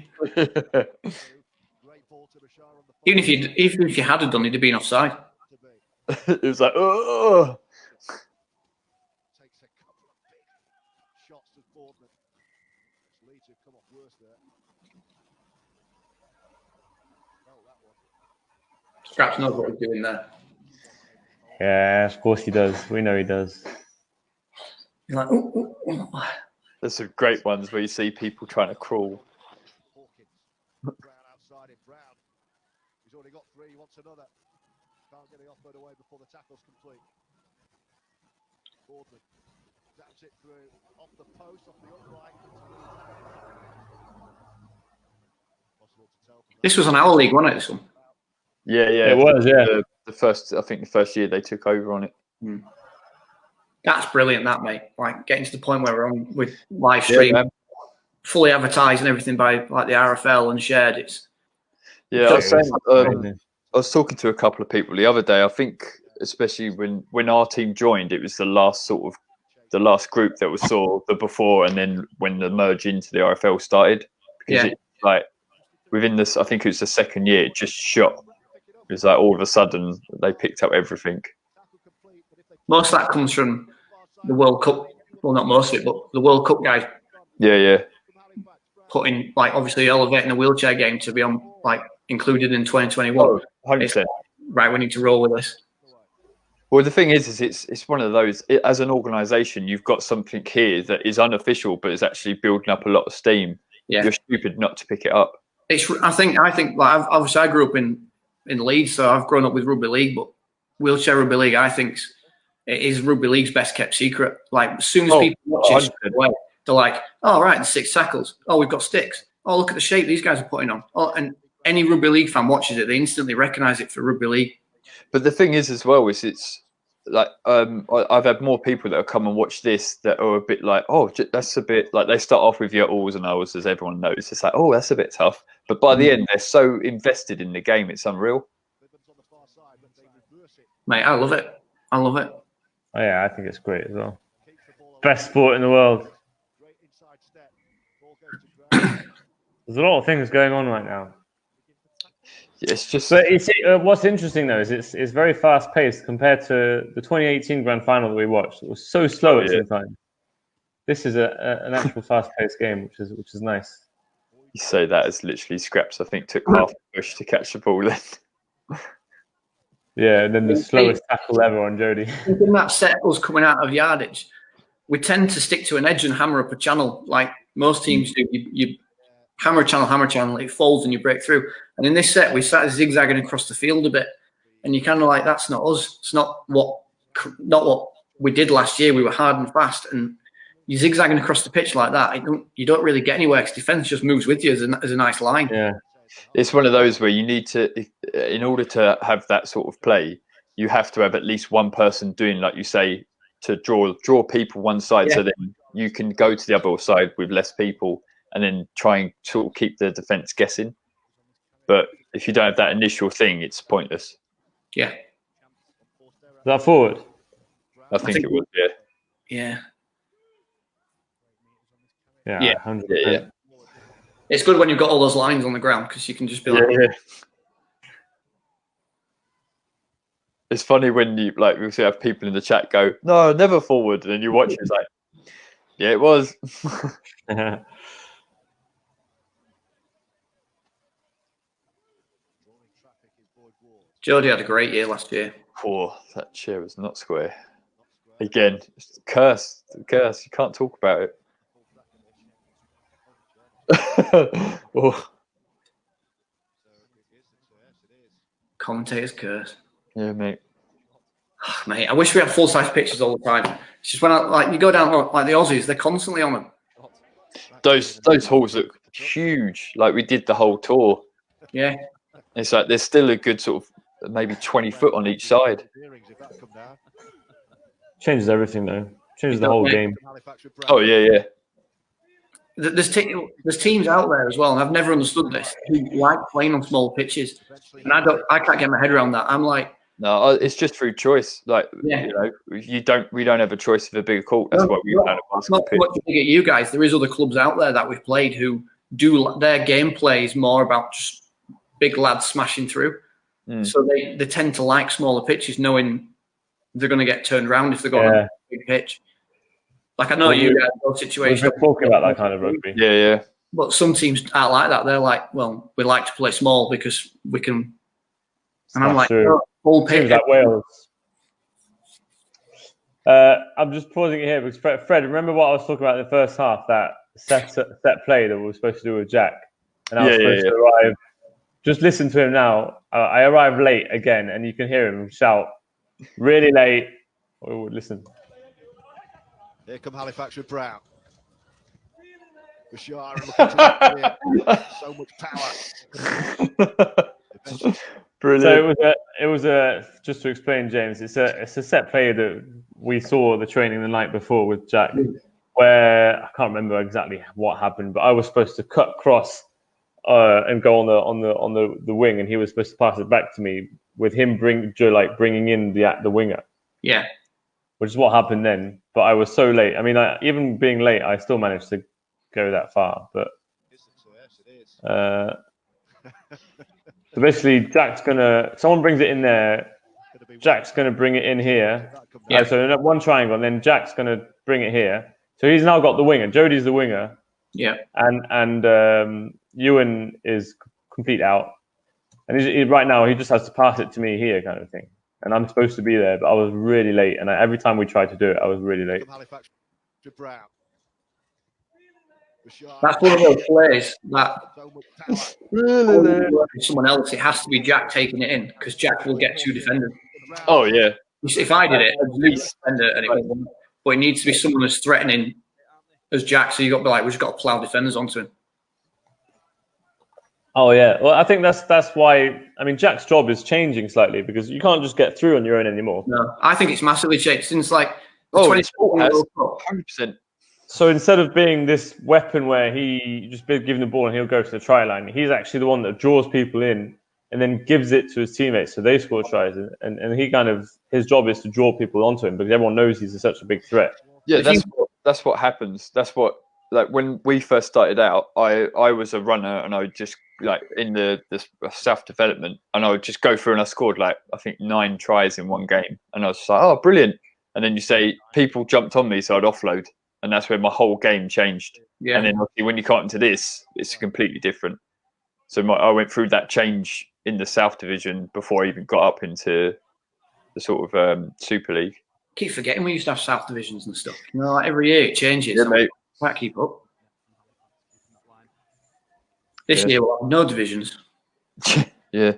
Even if you had done, he'd have been offside. It was like, oh. Scraps knows what he's doing there. Yeah, of course he does. We know he does. You're like, ooh, ooh, ooh. There's some great ones where you see people trying to crawl. Brown outside it. Brown. He's already got 3. He wants another. Can't get it off right away before the tackle's complete. Boardman taps it through off the post, off the upright. This was on our league, wasn't it? This one. Yeah, it was. Yeah, the first year they took over on it. That's brilliant, that, mate. Like getting to the point where we're on with live stream, fully advertised and everything by like the RFL and shared. It's I was talking to a couple of people the other day. I think especially when our team joined, it was the last group that saw the before, and then when the merge into the RFL started, because it, like within this, I think it was the second year, it just shot. It was like all of a sudden they picked up everything. Most of that comes from the World Cup. Well, not most of it, but the World Cup guys. Yeah. Putting, like, obviously elevating a wheelchair game to be on, like, included in 2021. Oh, 100%. Right, we need to roll with this. Well, the thing is it's one of those. As an organisation, you've got something here that is unofficial, but is actually building up a lot of steam. Yeah. You're stupid not to pick it up. I think like obviously I grew up in Leeds, so I've grown up with rugby league, but wheelchair rugby league, I think, it is rugby league's best kept secret. Like as soon as people watch it, they're like, "Oh, right, and 6 tackles. Oh, we've got sticks. Oh, look at the shape these guys are putting on." Oh, and any rugby league fan watches it, they instantly recognise it for rugby league. But the thing is, as well, is it's like I've had more people that have come and watch this that are a bit like, "Oh, that's a bit like." They start off with your alls and ohs, as everyone knows. It's like, "Oh, that's a bit tough," but by the end, they're so invested in the game, it's unreal. Mate, I love it. Oh yeah, I think it's great as well. Best sport in the world. There's a lot of things going on right now. It's just. But what's interesting though is it's very fast paced compared to the 2018 grand final that we watched. It was so slow at some time. This is an actual fast paced game, which is nice. You say that as literally Scraps, I think, took half a push to catch the ball then. Yeah, and then the slowest tackle ever on Jody. In that set was coming out of yardage. We tend to stick to an edge and hammer up a channel like most teams do. You hammer a channel, it folds and you break through. And in this set, we started zigzagging across the field a bit. And you're kind of like, that's not us. It's not what we did last year. We were hard and fast. And you're zigzagging across the pitch like that, you don't really get anywhere because defence just moves with you as a nice line. Yeah. It's one of those where you need to, in order to have that sort of play, you have to have at least one person doing, like you say, to draw people one side, so then you can go to the other side with less people and then try and sort of keep the defence guessing. But if you don't have that initial thing, it's pointless. Yeah. Is that forward? I think it was, yeah. Yeah, 100%. Yeah. It's good when you've got all those lines on the ground because you can just be like... It's funny when you, like, we have people in the chat go, no, never forward. And then you watch it, it's like, yeah, it was. Jody had a great year last year. Oh, that chair was not square. Again, it's curse. You can't talk about it. Oh. Commentator's curse. Yeah, mate. Mate, I wish we had full-size pitches all the time. It's just when you go down like the Aussies, they're constantly on them. Those halls look huge. Like we did the whole tour. Yeah. It's like there's still a good sort of maybe 20 foot on each side. Changes everything though. Changes the whole game. Oh yeah. There's teams out there as well, and I've never understood this, who like playing on small pitches, and I can't get my head around that. I'm like, no, it's just through choice. Like, you know, we don't have a choice of a bigger court. That's why we plan a basketball pitch. Not to get you guys. There is other clubs out there that we've played who do their gameplay is more about just big lads smashing through. So they tend to like smaller pitches, knowing they're going to get turned around if they go on a big pitch. Like I know you guys have situations. We're talking about that kind of rugby. Yeah. But some teams aren't like that. They're like, well, we like to play small because we can. And I'm like, full pitch. Like Wales. I'm just pausing it here because Fred, remember what I was talking about in the first half? That set play that we were supposed to do with Jack, and I was supposed to arrive. Just listen to him now. I arrived late again, and you can hear him shout, "Really late!" Oh, listen. Here come Halifax with Brown. Bashar so much power. Brilliant. So it was a just to explain, James. It's a set play that we saw the training the night before with Jack, where I can't remember exactly what happened, but I was supposed to cut cross and go on the wing, and he was supposed to pass it back to me with him bringing in the winger. Yeah. Which is what happened then. But I was so late. I mean, even being late, I still managed to go that far. But so basically, someone brings it in there. Jack's gonna bring it in here. Yeah. So one triangle, and then Jack's gonna bring it here. So he's now got the winger. Jody's the winger. Yeah. And Ewan is complete out. And right now he just has to pass it to me here, kind of thing. And I'm supposed to be there, but I was really late. And every time we tried to do it, I was really late. That's one of those plays that someone else, it has to be Jack taking it in because Jack will get two defenders. Oh, yeah. If I did it, I'd lose a defender and it wouldn't. But it needs to be someone as threatening as Jack. So you've got to be like, we've just got to plough defenders onto him. Oh yeah, well I think that's why. I mean, Jack's job is changing slightly because you can't just get through on your own anymore. No, I think it's massively changed since like 100%. So instead of being this weapon where he just gives the ball and he'll go to the try line, he's actually the one that draws people in and then gives it to his teammates so they score tries. And he his job is to draw people onto him because everyone knows he's such a big threat. Yeah, that's what happens. That's what, like when we first started out, I was a runner and I would just like in the South development and I would just go through and I scored like I think 9 tries in one game and I was just like, oh brilliant. And then you say people jumped on me so I'd offload and that's where my whole game changed. Yeah. And then obviously when you come into this, it's completely different. So I went through that change in the South division before I even got up into the sort of Super League. Keep forgetting we used to have South divisions and stuff. You know, like every year it changes. Yeah, mate. Can't keep up. This year we'll have no divisions. Yeah.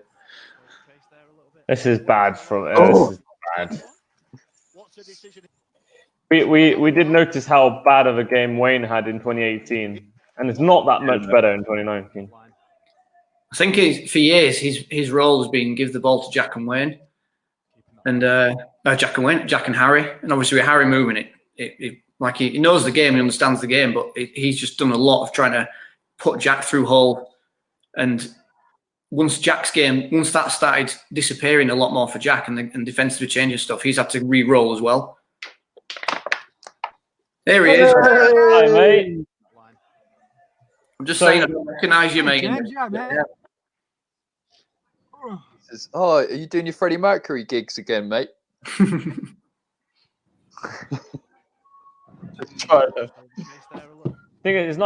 This is bad this is bad. We did notice how bad of a game Wayne had in 2018, and it's not that much better in 2019. I think for years his role has been give the ball to Jack and Wayne, and Jack and Harry, and obviously with Harry moving he knows the game, he understands the game, but he's just done a lot of trying to put Jack through hole. And once that started disappearing a lot more for Jack and defensive changing stuff, he's had to re-roll as well. There he is. Hi, mate. I'm just saying, I don't recognise you, mate. James, yeah, mate. Says, are you doing your Freddie Mercury gigs again, mate? It's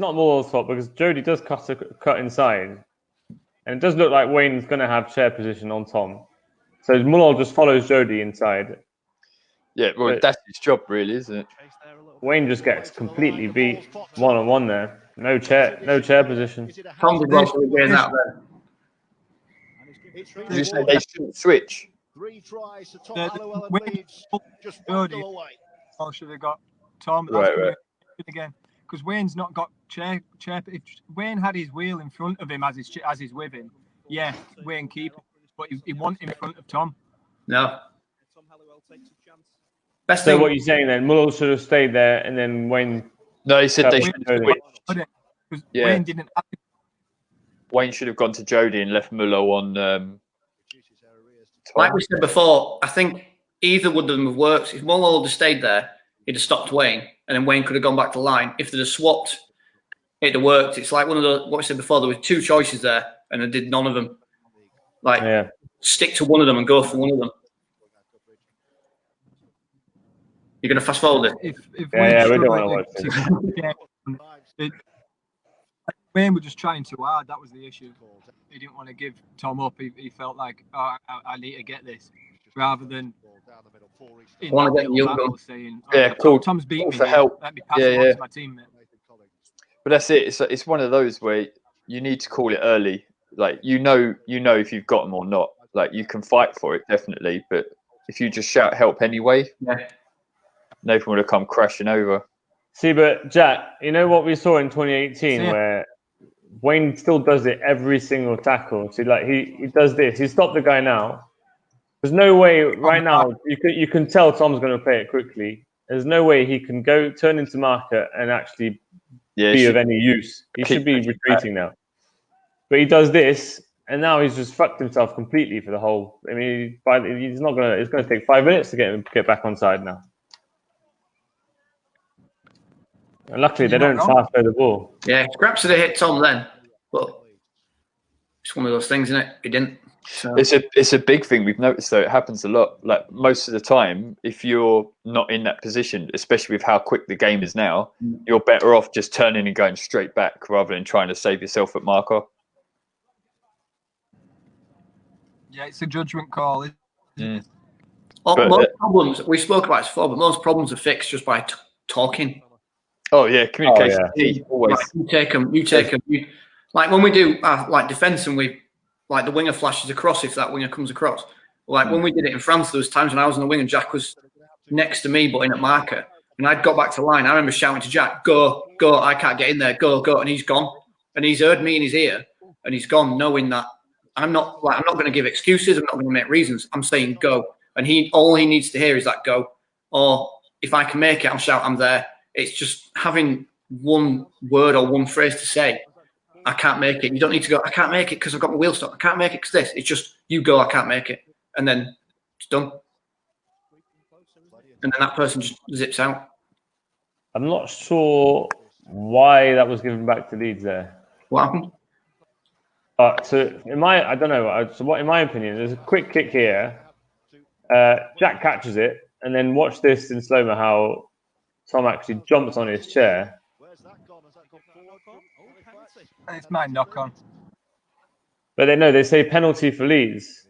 not Muller's fault because Jody does cut inside, and it does look like Wayne's going to have chair position on Tom. So Muller just follows Jody inside. Yeah, well, that's his job, really, isn't it? Wayne just gets completely beat one-on-one there. No chair position. Tom did well for doing that there. Did you say they shouldn't switch? 3 tries to Tom Halifax and Leeds. Just 1 goal away. Oh, should have got Tom. Right. Again, because Wayne's not got chair. If Wayne had his wheel in front of him as he's with him, yeah, Wayne keep it, but he want in front of Tom. No. Best thing. So what you're saying then? Muller should have stayed there, and then Wayne. No, he said they should have switched. Yeah. Wayne didn't. Wayne should have gone to Jody and left Muller on. Tom. Like we said before, I think either would them have worked. If Muller would have stayed there, he'd have stopped Wayne, and then Wayne could have gone back to the line. If they'd have swapped, it'd have worked. It's like one of the what we said before. There were 2 choices there, and they did none of them. Stick to one of them and go for one of them. You're going to fast forward it? If we don't want to watch it. Wayne was just trying too hard. That was the issue. He didn't want to give Tom up. He felt like, I need to get this, rather than in that little battle saying, Tom's beating me. For help. Let me pass it on to my teammate. But that's it. It's one of those where you need to call it early. Like you know if you've got them or not. Like you can fight for it definitely, but if you just shout help anyway, Nathan would have come crashing over. See, but Jack, you know what we saw in 2018 where Wayne still does it every single tackle. See, like he does this. He stopped the guy now. There's no way right now you can tell Tom's going to play it quickly. There's no way he can go turn into marker and actually be of any use. He should be retreating now. But he does this, and now he's just fucked himself completely for the whole. I mean, he's not gonna. It's going to take 5 minutes to get back on side now. And luckily, they don't transfer the ball. Yeah, Scraps would have hit Tom then, but it's one of those things, isn't it? He didn't. So. It's a big thing we've noticed though. It happens a lot. Like most of the time, if you're not in that position, especially with how quick the game is now, you're better off just turning and going straight back rather than trying to save yourself at marker. Yeah, it's a judgment call. Most problems we spoke about it before, but most problems are fixed just by talking. Oh yeah, communication. Always. Like, you take them. Like when we do like defence, and we like the winger flashes across if that winger comes across. Like when we did it in France, there was times when I was on the wing and Jack was next to me, but in at marker, and I'd got back to line. I remember shouting to Jack, "Go, go! I can't get in there. Go, go!" And he's gone, and he's heard me in his ear, and he's gone, knowing that I'm not going to give excuses. I'm not going to make reasons. I'm saying go, and all he needs to hear is that go. Or if I can make it, I'll shout, "I'm there." It's just having one word or one phrase to say. I can't make it. You don't need to go, I can't make it because I've got my wheel stuck. I can't make it because this. It's just, you go, I can't make it. And then it's done. And then that person just zips out. I'm not sure why that was given back to Leeds there. What happened? In my opinion, there's a quick kick here. Jack catches it, and then watch this in slow-mo how Tom actually jumps on his chair. It's my knock-on. But they say penalty for Leeds,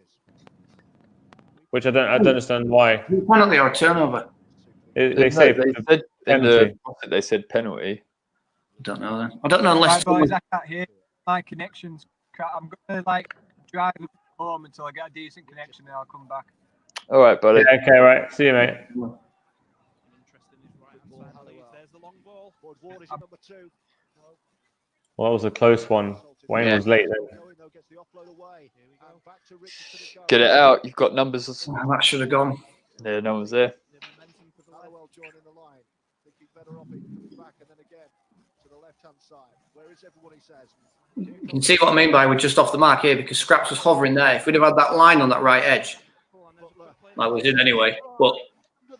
which I don't understand why. Penalty or turnover? They said penalty. I don't know then. I don't know unless. Right, boys, I can't hear my connections. I'm gonna drive home until I get a decent connection, then I'll come back. All right, buddy. Yeah, okay, right. See you, mate. Well, that was a close one. Wayne was late then. Get it out. You've got numbers. That should have gone. Yeah, no one's there. You can see what I mean by we're just off the mark here because Scraps was hovering there. If we'd have had that line on that right edge, like we did anyway, but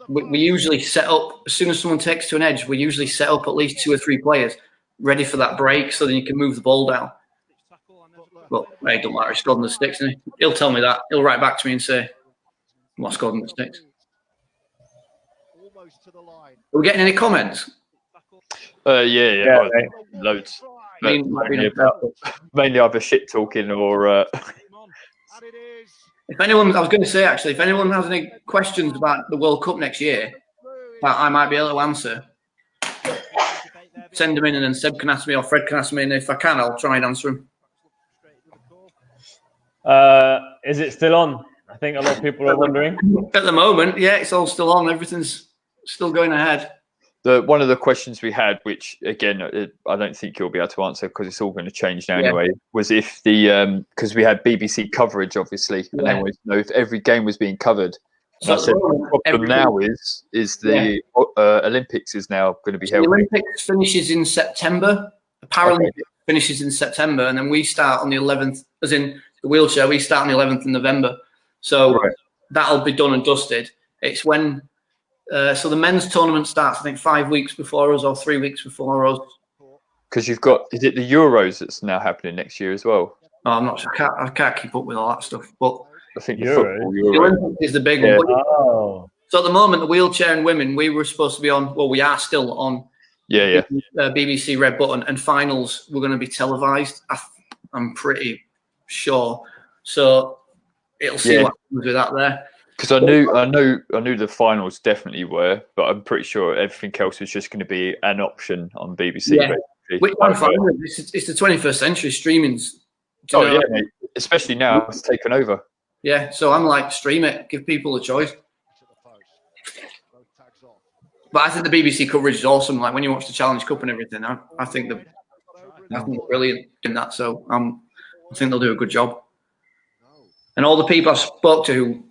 we usually set up, as soon as someone takes to an edge, we usually set up at least 2 or 3 players ready for that break so then you can move the ball down. But hey, it don't matter, he scored on the sticks, and he'll tell me that. He'll write back to me and say, what scored on the sticks? Are we getting any comments? Yeah. Loads. Mainly either shit talking or. If anyone, I was going to say actually, if anyone has any questions about the World Cup next year that I might be able to answer, send them in, and then Seb can ask me or Fred can ask me, and if I can, I'll try and answer them. Is it still on? I think a lot of people are wondering. At the moment, yeah, it's all still on. Everything's still going ahead. One of the questions we had, which again I don't think you'll be able to answer because it's all going to change now anyway, was if the because we had BBC coverage obviously, and they wanted to know if every game was being covered. So I said the problem now is the Olympics is now going to be held. The Olympics finishes in September. The Paralympics finishes in September, and then we start on the 11th. As in the wheelchair, we start on the 11th of November. So that'll be done and dusted. It's when. So the men's tournament starts, I think, 5 weeks before us or 3 weeks before us. Because you've got, is it the Euros that's now happening next year as well? No, I'm not sure. I can't keep up with all that stuff. But I think the football Euro. The Olympics is the big one. Oh. So at the moment, the wheelchair and women, we were supposed to be on. Well, we are still on. BBC Red Button, and finals were going to be televised. I'm pretty sure. So it'll see what happens with that there. Because I knew the finals definitely were, but I'm pretty sure everything else was just going to be an option on BBC. Yeah. Which I'm fine with. It's the 21st century streamings. Mate. Especially now it's taken over. Yeah, so I'm like, stream it, give people a choice. But I think the BBC coverage is awesome. Like when you watch the Challenge Cup and everything, I think they're brilliant in that. So I think they'll do a good job. And all the people I spoke to who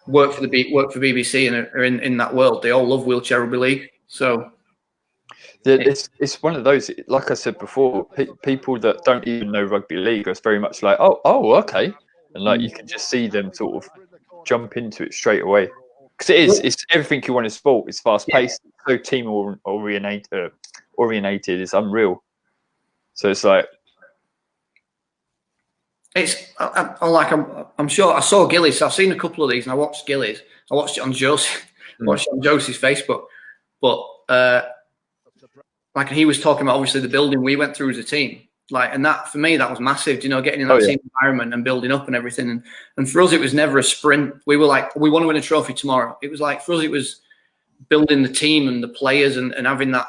work for BBC and are in that world, they all love wheelchair rugby league. So it's one of those, like I said before, people that don't even know rugby league are very much like, oh, okay, and like you can just see them sort of jump into it straight away because it's everything you want in sport. It's fast paced, so team orientated. It's unreal. So it's like. I'm sure I saw Gillies. So I've seen a couple of these, and I watched Gillies. I watched it on Josie's Facebook. But like he was talking about, obviously the building we went through as a team. Like, and that for me, that was massive. You know, getting in that team environment and building up and everything. And for us, it was never a sprint. We were like, we want to win a trophy tomorrow. It was like for us, it was building the team and the players and having that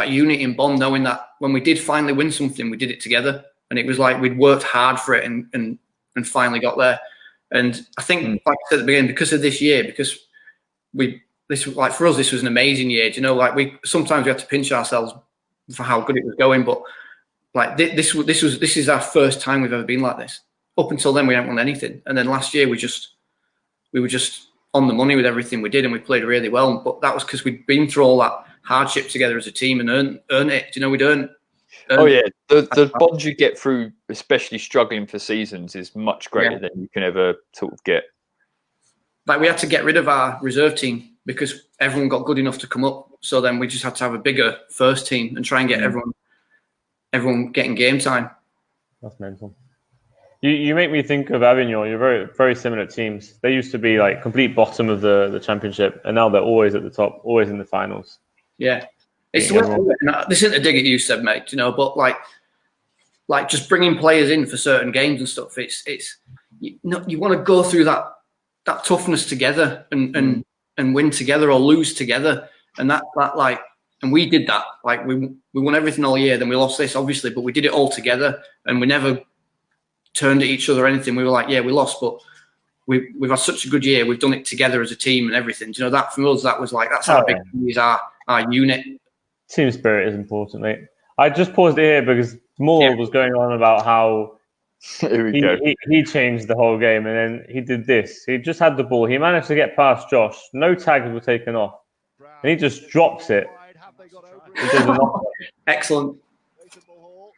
unity and bond, knowing that when we did finally win something, we did it together. And it was like we'd worked hard for it and finally got there. And I think, like I said at the beginning, because of this year, because for us, this was an amazing year. You know, like sometimes we had to pinch ourselves for how good it was going, but like this is our first time we've ever been like this. Up until then, we hadn't won anything, and then last year we were just on the money with everything we did, and we played really well. But that was because we'd been through all that hardship together as a team and earned it. You know, we'd earned. The bond you get through, especially struggling for seasons, is much greater than you can ever sort of get. Like we had to get rid of our reserve team because everyone got good enough to come up. So then we just had to have a bigger first team and try and get everyone getting game time. That's mental. You make me think of Avignon. You're very, very similar teams. They used to be like complete bottom of the championship, and now they're always at the top, always in the finals. Yeah. This isn't a dig at you, Seb, mate, you know, but like just bringing players in for certain games and stuff. It's you want to go through that toughness together and win together or lose together, and and we did that. Like we won everything all year, then we lost this obviously, but we did it all together, and we never turned at each other or anything. We were like, yeah, we lost, but we've had such a good year. We've done it together as a team and everything. You know, that for us, that was like that's how big is our unit. Team spirit is important, mate. I just paused it here because Moore was going on about how he changed the whole game, and then he did this. He just had the ball. He managed to get past Josh. No tags were taken off. And he just drops it. He does a knock-on. Excellent.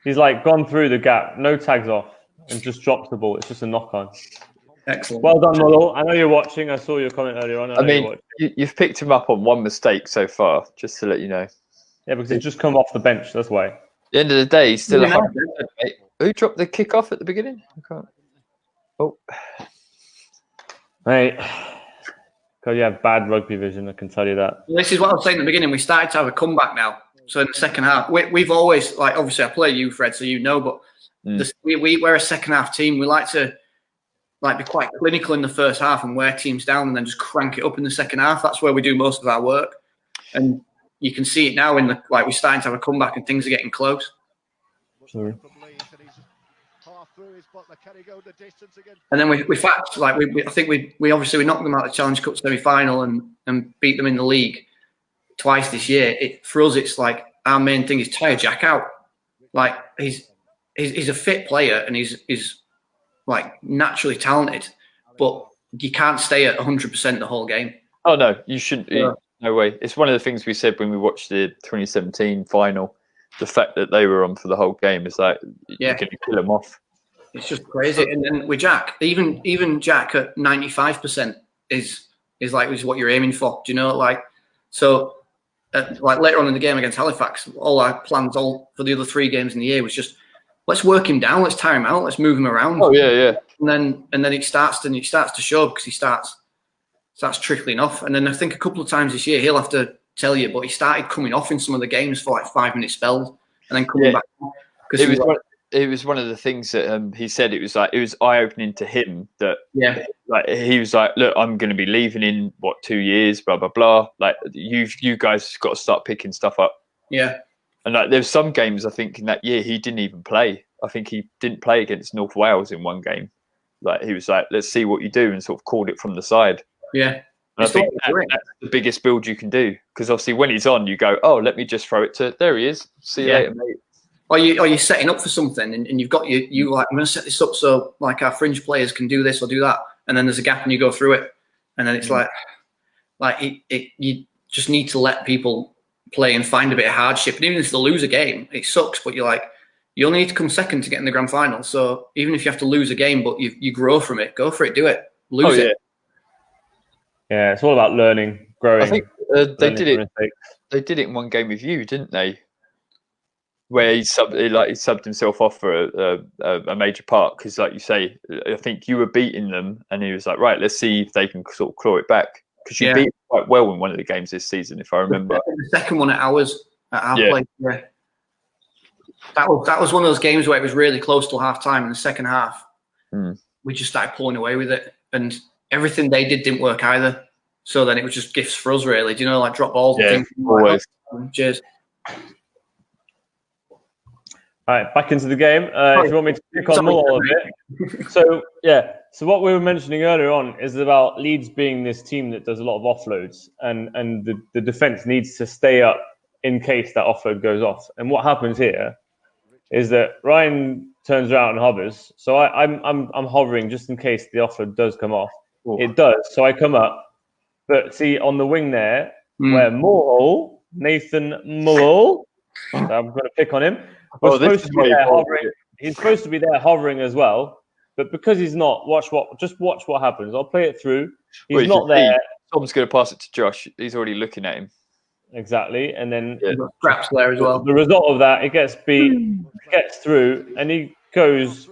He's like gone through the gap, no tags off, and just drops the ball. It's just a knock-on. Excellent. Well done, Muller. I know you're watching. I saw your comment earlier on. I mean, you've picked him up on one mistake so far, just to let you know. Yeah, because he's just come off the bench. That's why. At the end of the day, he's still 100%, mate. Who dropped the kick off at the beginning? I can't. Oh. Mate, because you have bad rugby vision, I can tell you that. This is what I was saying at the beginning. We started to have a comeback now. So in the second half, we've always, like, obviously I play you, Fred, so you know, but we're a second half team. We like to be quite clinical in the first half and wear teams down and then just crank it up in the second half. That's where we do most of our work. And you can see it now we're starting to have a comeback and things are getting close. Sorry. And then we fact, like I think we obviously we knocked them out of the Challenge Cup semi-final and beat them in the league twice this year. For us, it's like our main thing is tire Jack out. Like he's a fit player and he's like naturally talented, but you can't stay at 100% the whole game. Oh no, you shouldn't. Yeah. No way. It's one of the things we said when we watched the 2017 final. The fact that they were on for the whole game is like you're going to kill them off. It's just crazy. And then with Jack, even Jack at 95% is what you're aiming for. Do you know? Like so, like later on in the game against Halifax, all our plans for the other 3 games in the year was just let's work him down, let's tire him out, let's move him around. Oh yeah. And then it starts to show because he starts trickling off. And then I think a couple of times this year he'll have to tell you, but he started coming off in some of the games for like 5-minute spells and then coming back. It was one of the things that he said. It was eye-opening to him that like he was like, look, I'm going to be leaving in 2 years, blah blah blah. Like you guys got to start picking stuff up. Yeah. And like there's some games I think in that year he didn't even play. I think he didn't play against North Wales in one game. Like he was like, let's see what you do, and sort of called it from the side. Yeah. And I think that's the biggest build you can do, because obviously when he's on, you go, oh, let me just throw it to there he is. See you later, mate. Or you're setting up for something and you've got you like, I'm going to set this up so like our fringe players can do this or do that, and then there's a gap and you go through it, and then it's you just need to let people play and find a bit of hardship. And even if they lose a game, it sucks, but you're like, you only need to come second to get in the grand final. So even if you have to lose a game, but you grow from it, go for it, do it, lose it. Yeah, it's all about learning, growing. I think they did it. They did it in one game with you, didn't they? Where he subbed himself off for a major part, because, like you say, I think you were beating them, and he was like, "Right, let's see if they can sort of claw it back." Because you beat quite well in one of the games this season, if I remember. The second one at our place, that was one of those games where it was really close till half time. In the second half, we just started pulling away with it, and everything they did didn't work either. So then it was just gifts for us, really. Do you know, like drop balls? Yeah, and things always. Like cheers. All right, back into the game. If you want me to pick on more of it. So what we were mentioning earlier on is about Leeds being this team that does a lot of offloads, and the defence needs to stay up in case that offload goes off. And what happens here is that Ryan turns around and hovers. So I'm hovering just in case the offload does come off. Ooh. It does. So I come up. But see, on the wing there, where Nathan Muller, so I'm going to pick on him, was supposed to be there hovering. He's supposed to be there hovering as well, but because he's not, watch what happens. I'll play it through. He's not there. Tom's going to pass it to Josh. He's already looking at him. Exactly, and then Scraps there as well. The result of that, it gets beat, gets through, and he goes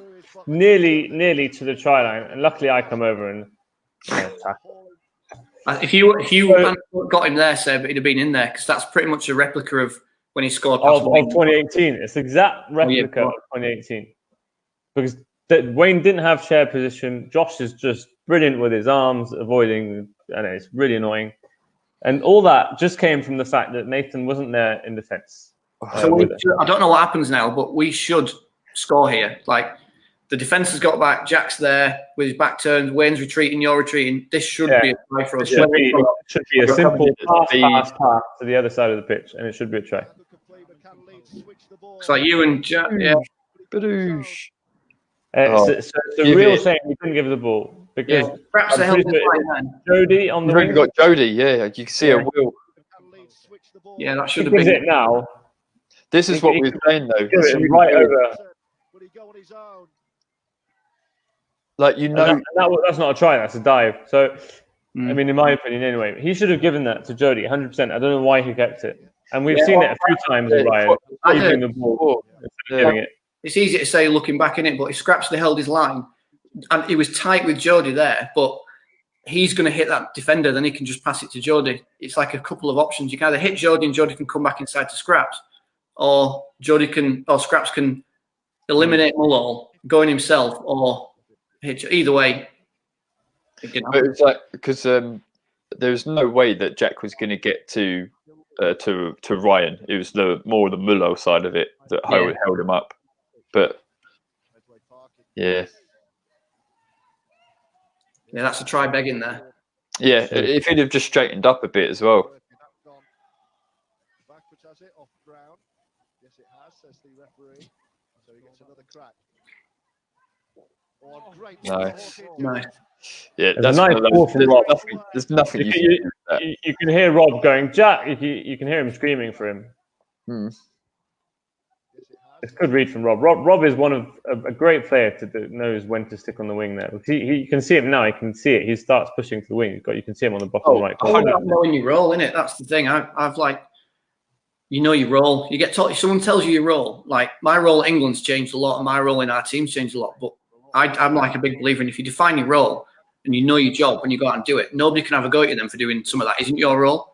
nearly to the try line. And luckily, I come over and tackle. If you hadn't got him there, Seb, he'd have been in there, because that's pretty much a replica of when he scored. Of 2018, it's the exact replica of 2018. Because Wayne didn't have share position. Josh is just brilliant with his arms, avoiding, and it's really annoying. And all that just came from the fact that Nathan wasn't there in defence. So I don't know what happens now, but we should score here. Like, the defence has got back. Jack's there with his back turned. Wayne's retreating. You're retreating. This should be a try for us. It should be a simple pass to the other side of the pitch, and it should be a try. It's like you and Jack. Yeah. Badoosh. It's a real shame we couldn't give the ball, because perhaps they helped Jody on the wing. Got Jody. Yeah, you can see a wheel. Yeah, that should have been it now. This is what we're saying, though. Right over. Like, that's not a try. That's a dive. So, I mean, in my opinion, anyway, he should have given that to Jody 100%. I don't know why he kept it. And we've seen it a few times with Ryan. Keeping the ball, giving it. It's easy to say looking back in it, but if Scraps held his line, and he was tight with Jody there, but he's going to hit that defender, then he can just pass it to Jody. It's like a couple of options. You can either hit Jody and Jody can come back inside to Scraps, or Scraps can eliminate Mullall, go in himself, or hit. Either way. But it's like, because there's no way that Jack was going to get to Ryan. It was more the Mullall side of it that held him up. But yeah, that's a try begging there. Yeah, if he'd have just straightened up a bit as well. Backwards has it off ground. Yes, it has, says the referee. So he gets another crack. Oh, great. Nice. Yeah, that's a nice ball from Rob. There's nothing you can hear Rob going, Jack. You can hear him screaming for him. It's a good read from Rob. Rob is one of a great player knows when to stick on the wing there. He can see it now. He can see it. He starts pushing to the wing. You can see him on the bottom right corner. Knowing your role, innit? That's the thing. I've like, you know your role. You get taught. If someone tells you your role, like my role at England's changed a lot, and my role in our team's changed a lot. But I'm like a big believer in if you define your role and you know your job when you go out and do it, nobody can have a go at you then for doing some of that. Isn't your role?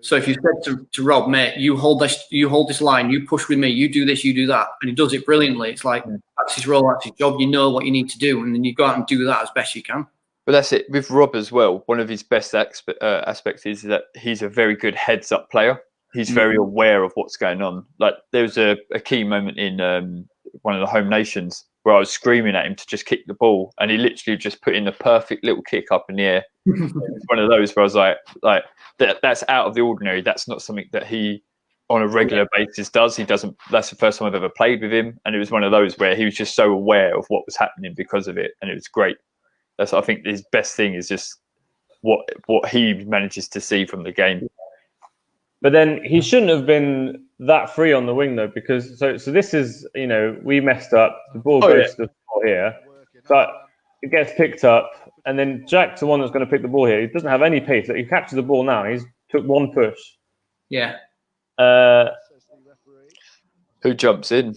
So if you said to Rob, mate, you hold this line, you push with me, you do this, you do that, and he does it brilliantly. It's like that's his role, that's his job. You know what you need to do, and then you go out and do that as best you can. But that's it with Rob as well. One of his best aspects is that he's a very good heads-up player. He's very aware of what's going on. Like there was a key moment in one of the home nations where I was screaming at him to just kick the ball, and he literally just put in the perfect little kick up in the air. It's one of those where I was like that's out of the ordinary. That's not something that he on a regular basis does. He doesn't. That's the first time I've ever played with him, and it was one of those where he was just so aware of what was happening because of it, and it was great. That's I think his best thing is just what he manages to see from the game. But then he shouldn't have been that free on the wing though, because so this is we messed up. The ball goes to the floor here, but it gets picked up, and then Jack's the one that's going to pick the ball here. He doesn't have any pace. Like, he captured the ball now. He's took one push. Yeah. Who jumps in?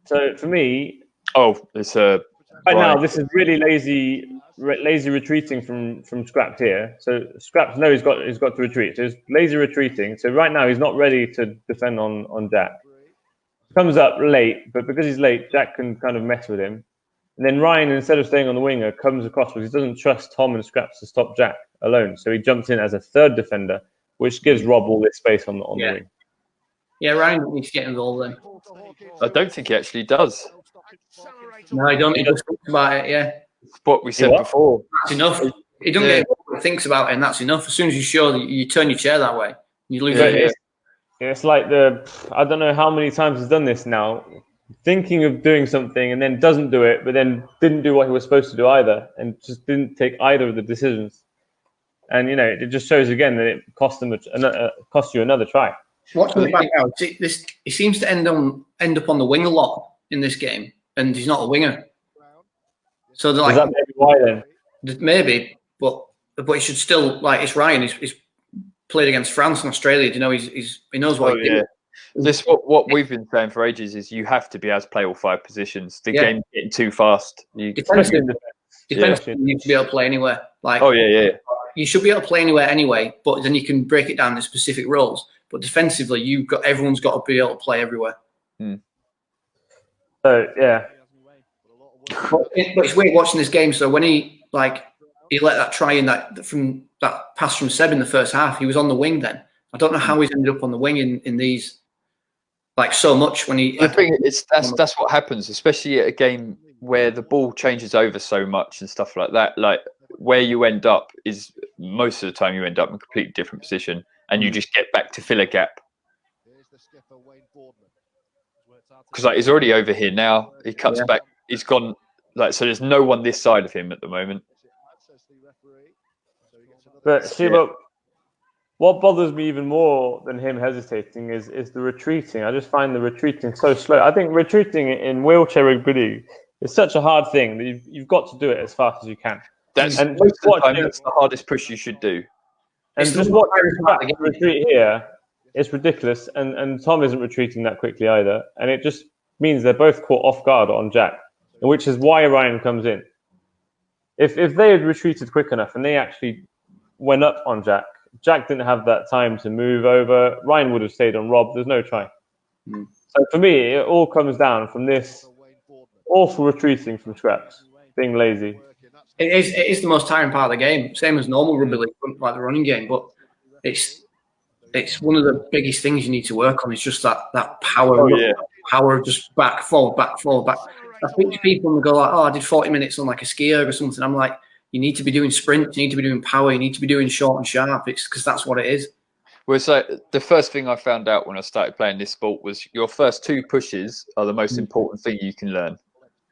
So for me, it's a. Right now, this is really lazy retreating from Scraps here. So Scraps knows he's got to retreat. So he's lazy retreating. So right now he's not ready to defend on Jack. Comes up late, but because he's late, Jack can kind of mess with him. And then Ryan, instead of staying on the winger, comes across because he doesn't trust Tom and Scraps to stop Jack alone. So he jumps in as a third defender, which gives Rob all this space on the wing. Yeah, Ryan needs to get involved then. I don't think he actually does. No, I don't. He just thinks about it, yeah. What we said before. That's enough. He doesn't get involved, he thinks about it, and that's enough. As soon as you're sure, you turn your chair that way. You lose it. It's like I don't know how many times he's done this now, thinking of doing something and then doesn't do it, but then didn't do what he was supposed to do either, and just didn't take either of the decisions. And it just shows again that it cost you another try. Watching it back now, he seems to end up on the wing a lot in this game, and he's not a winger. So is that maybe why then? Maybe, but he should still it's Ryan. He's played against France and Australia. You know, he knows what he's doing. This what we've been saying for ages is you have to be able to play all five positions. The game's getting too fast. Defensively, you need to be able to play anywhere. You should be able to play anywhere anyway, but then you can break it down into specific roles. But defensively, everyone's got to be able to play everywhere. So yeah. But it's weird watching this game. So when he let that try in that pass from Seb in the first half, he was on the wing then. I don't know how he's ended up on the wing in these so much when he. The thing is, that's what happens, especially at a game where the ball changes over so much and stuff like that. Like where you end up is most of the time you end up in a completely different position, and you just get back to fill a gap. Because he's already over here now. He cuts back. He's gone. So there's no one this side of him at the moment. But see, what bothers me even more than him hesitating is the retreating. I just find the retreating so slow. I think retreating in wheelchair rugby is such a hard thing that you've got to do it as fast as you can. That's the hardest push you should do. And just watching the retreat here, it's ridiculous. And Tom isn't retreating that quickly either. And it just means they're both caught off guard on Jack, which is why Ryan comes in. If they had retreated quick enough and they actually went up on Jack didn't have that time to move over. Ryan would have stayed on Rob. There's no try. So for me, it all comes down from this awful retreating from scraps, being lazy. It is the most tiring part of the game, same as normal rugby league, like the running game. But it's one of the biggest things you need to work on. It's just that power, power, just back, forward, back, forward, back. I think to people and they go like, "Oh, I did 40 minutes on like a ski erg or something." I'm like, you need to be doing sprints, you need to be doing power, you need to be doing short and sharp. It's because that's what it is. Well, so the first thing I found out when I started playing this sport was your first 2 pushes are the most important thing you can learn.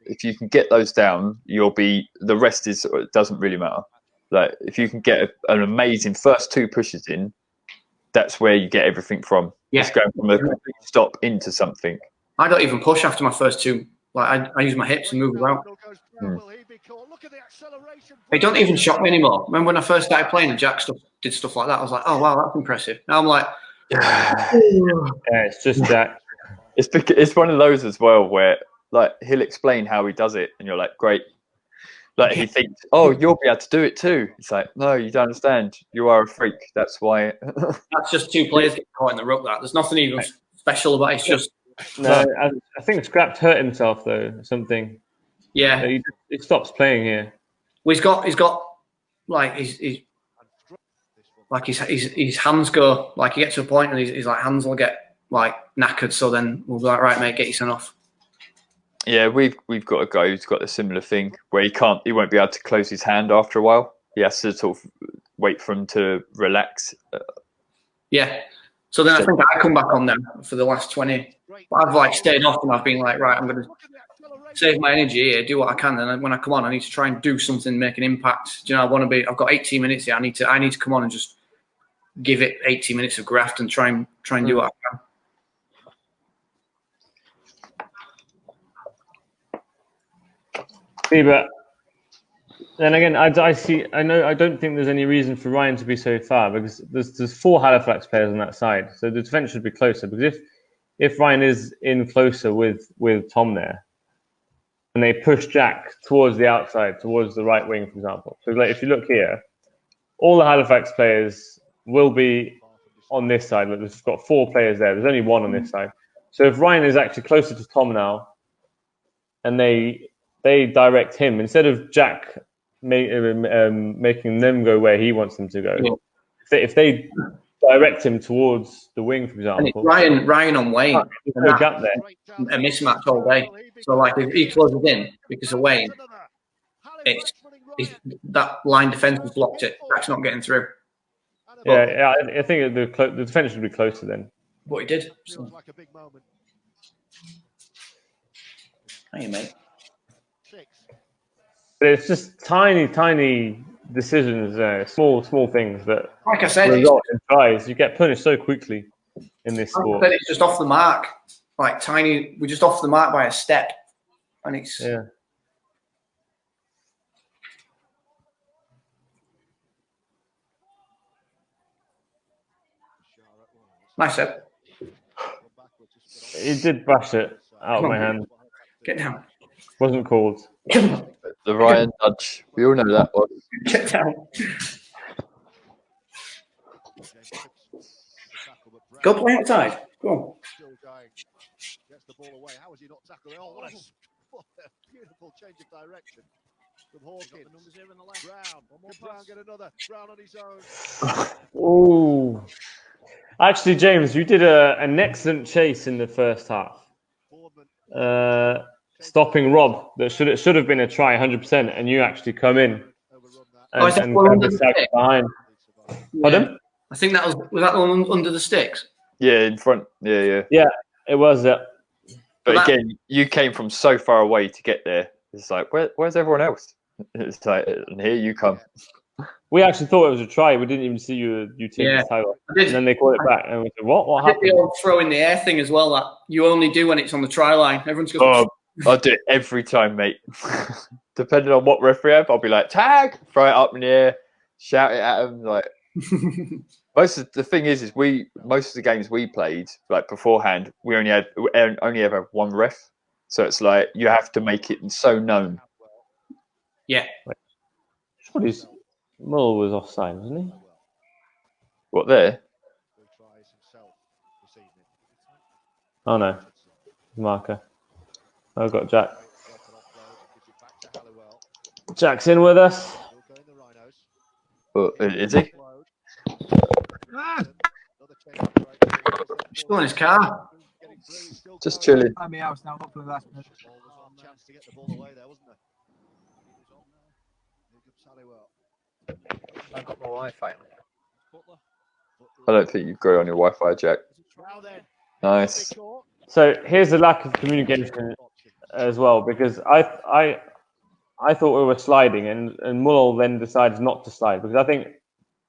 If you can get those down, the rest doesn't really matter. Like if you can get an amazing first 2 pushes in, that's where you get everything from. Yeah. It's going from a complete stop into something. I don't even push after my first 2. Like I use my hips and move around. It don't even shock me anymore. Remember when I first started playing and Jack did stuff like that? I was like, oh wow, that's impressive. Now I'm like, yeah, it's just Jack. It's one of those as well where like he'll explain how he does it, and you're like, great. Like he thinks, oh, you'll be able to do it too. It's like, no, you don't understand. You are a freak. That's why. That's just 2 players getting caught in the ruck. There's nothing even special about it. It's just. No, I think Scrapped hurt himself though. Something. Yeah. He stops playing here. Well, he's got like his hands go like he gets to a point and his like hands will get like knackered. So then we'll be like, right, mate, get your son off. Yeah, we've got a guy who's got a similar thing where he won't be able to close his hand after a while. He has to sort of wait for him to relax. Yeah. So then I think I come back on them for the last 20. I've like stayed off and I've been like, right, I'm going to save my energy here, do what I can. And when I come on, I need to try and do something, make an impact. Do you know, I've got 18 minutes here. I need to come on and just give it 18 minutes of graft and try and do what I can. See, but then again, I don't think there's any reason for Ryan to be so far because there's 4 Halifax players on that side, so the defense should be closer. Because if Ryan is in closer with Tom there, and they push Jack towards the outside, towards the right wing, for example. So like if you look here, all the Halifax players will be on this side. Look, there's got 4 players there. There's only 1 on this side. So if Ryan is actually closer to Tom now, and they direct him instead of Jack making them go where he wants them to go. Yeah. If they direct him towards the wing, for example. And it's Ryan on Wayne. There's no gap there. A mismatch all day. So like if he closes in because of Wayne, it's that line defence has blocked it. Jack's not getting through. Yeah, I think the defence should be closer then. What he did. So. Hey, mate. But it's just tiny decisions, small things that, like I said, result in tries. You get punished so quickly in this sport. It's just off the mark, like tiny. We're just off the mark by a step, and it's nice set. He did bash it out of my hand. Get down. Wasn't called. The Ryan nudge. We all know that one. Get down. Go play outside. Go on. Gets the ball away. How has he not tackled it? Oh, what a beautiful change of direction from Hawkins. Brown get another. Brown on his own. Oh. Actually, James, you did an excellent chase in the first half. Stopping Rob. That should have been a try 100%, and you actually come in and kind of tag behind. Pardon? I think that was that the one under the sticks? Yeah, in front. Yeah. Yeah, it was. But again, you came from so far away to get there. It's like, where's everyone else? It's like, and here you come. We actually thought it was a try. We didn't even see you take his tie off. And then they called it back. And we said, what happened? The old throw in the air thing as well that you only do when it's on the try line. Everyone's going, I do it every time, mate. Depending on what referee I have, I'll be like, tag, throw it up in the air, shout it at them. Like, the thing is most of the games we played, like beforehand, we only ever have one ref. So it's like, you have to make it so known. Yeah. Mull was offside, wasn't he? What, there? Oh, no. Marker. I've got Jack. Jack's in with us. Is he? Still in his car. Just chilling. I'm in house now. Hopefully last minute. Chance to get the ball away there, wasn't there? I've got my Wi-Fi. I don't think you've got it on your Wi-Fi, Jack. Nice. So here's the lack of communication as well, because I thought we were sliding, and Mull then decided not to slide, because I think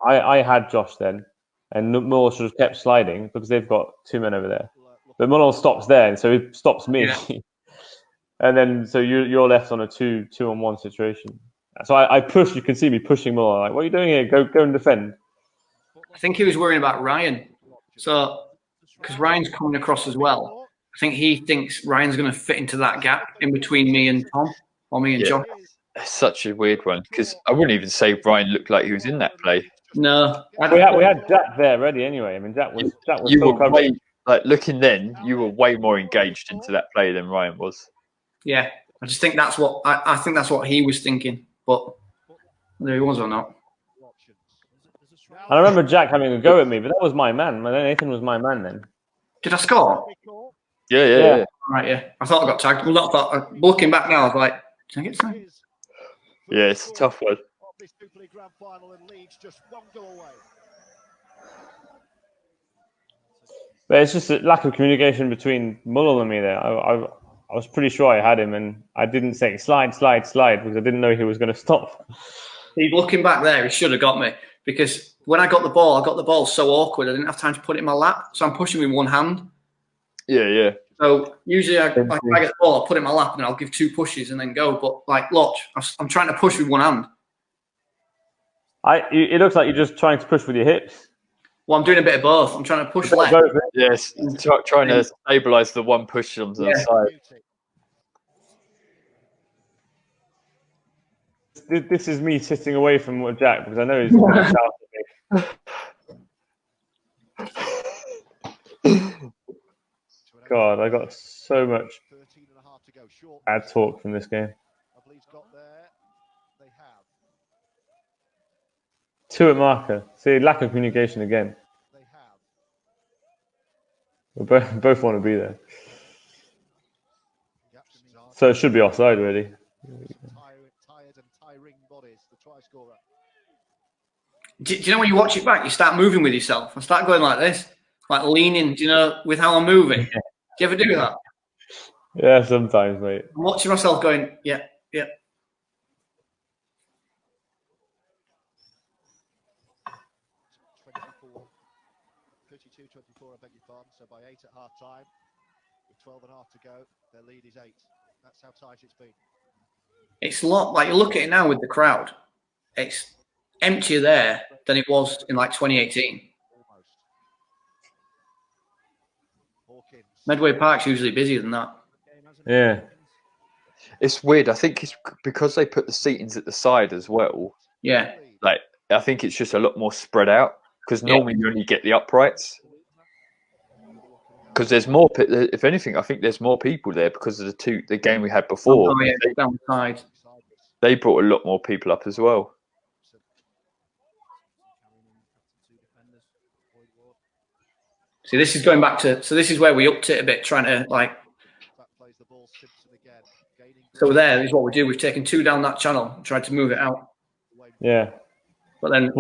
I had Josh then, and Mull should have kept sliding because they've got two men over there. But Mull stops there, and so he stops me. Yeah. And then so you're left on a 2-on-1 situation. So I push. You can see me pushing Mull. I'm like, what are you doing here? Go and defend. I think he was worrying about Ryan. So because Ryan's coming across as well, I think he thinks Ryan's going to fit into that gap in between me and Tom, or me and John. It's such a weird one, because I wouldn't even say Ryan looked like he was in that play. No, we had Jack there ready anyway. I mean, Jack was. You were way, like, looking then. You were way more engaged into that play than Ryan was. Yeah, I just think that's what I think that's what he was thinking, but whether he was or not. I remember Jack having a go at me, but that was my man. Nathan was my man then. Did I score? Yeah. Right, yeah. I thought I got tagged. Well, not thought. Looking back now, I was like, did I get tagged? Yeah, it's a tough one. But it's just a lack of communication between Mull and me there. I was pretty sure I had him, and I didn't say slide because I didn't know he was going to stop. He's looking back there. He should have got me, because when I got the ball so awkward. I didn't have time to put it in my lap, so I'm pushing with one hand. Yeah. So usually, if I get the ball, I'll put it in my lap and I'll give 2 pushes and then go. But like, look, I'm trying to push with one hand. It looks like you're just trying to push with your hips. Well, I'm doing a bit of both. I'm trying to push left. Yes, trying to stabilise the one push on the side. This is me sitting away from Jack, because I know he's going to shout at me. God, I got so much bad talk from this game. 2 at marker. See, lack of communication again. We both want to be there. So it should be offside, really. Do you know when you watch it back, you start moving with yourself? I start going like this, like leaning, do you know, with how I'm moving. Do you ever do that? Yeah, sometimes, mate. I'm watching myself going, yeah. 32-24, I beg your pardon. So by 8 at half time, with 12 and a half to go, their lead is 8. That's how tight it's been. It's a lot. Like, you look at it now with the crowd, it's emptier there than it was in like 2018. Medway Park's usually busier than that. Yeah. It's weird. I think it's because they put the seatings at the side as well. Yeah. Like, I think it's just a lot more spread out, because normally you only get the uprights. Because there's more, if anything, I think there's more people there because of the game we had before. Oh, yeah, down the side. They brought a lot more people up as well. See, this is going back to, so this is where we upped it a bit, trying to like. So there is what we do. We've taken 2 down that channel and tried to move it out. Yeah. But then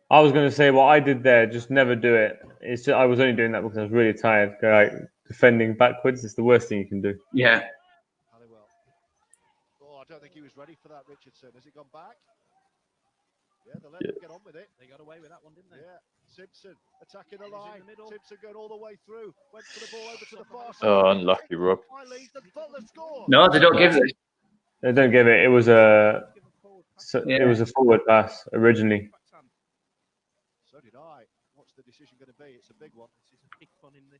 I was going to say what I did there, just never do it. It's just, I was only doing that because I was really tired. defending backwards. It's the worst thing you can do. Yeah. Oh, I don't think he was ready for that, Richardson. Has he gone back? Yeah, they let him get on with it. They got away with that one, didn't they? Yeah. Simpson attacking the line. Simpson going all the way through. Went for the ball over to the far side. Oh, unlucky, Rob. No, they don't give it. They don't give it. It was a forward pass originally. So did I. What's the decision going to be? It's a big one. This is a big fun in the.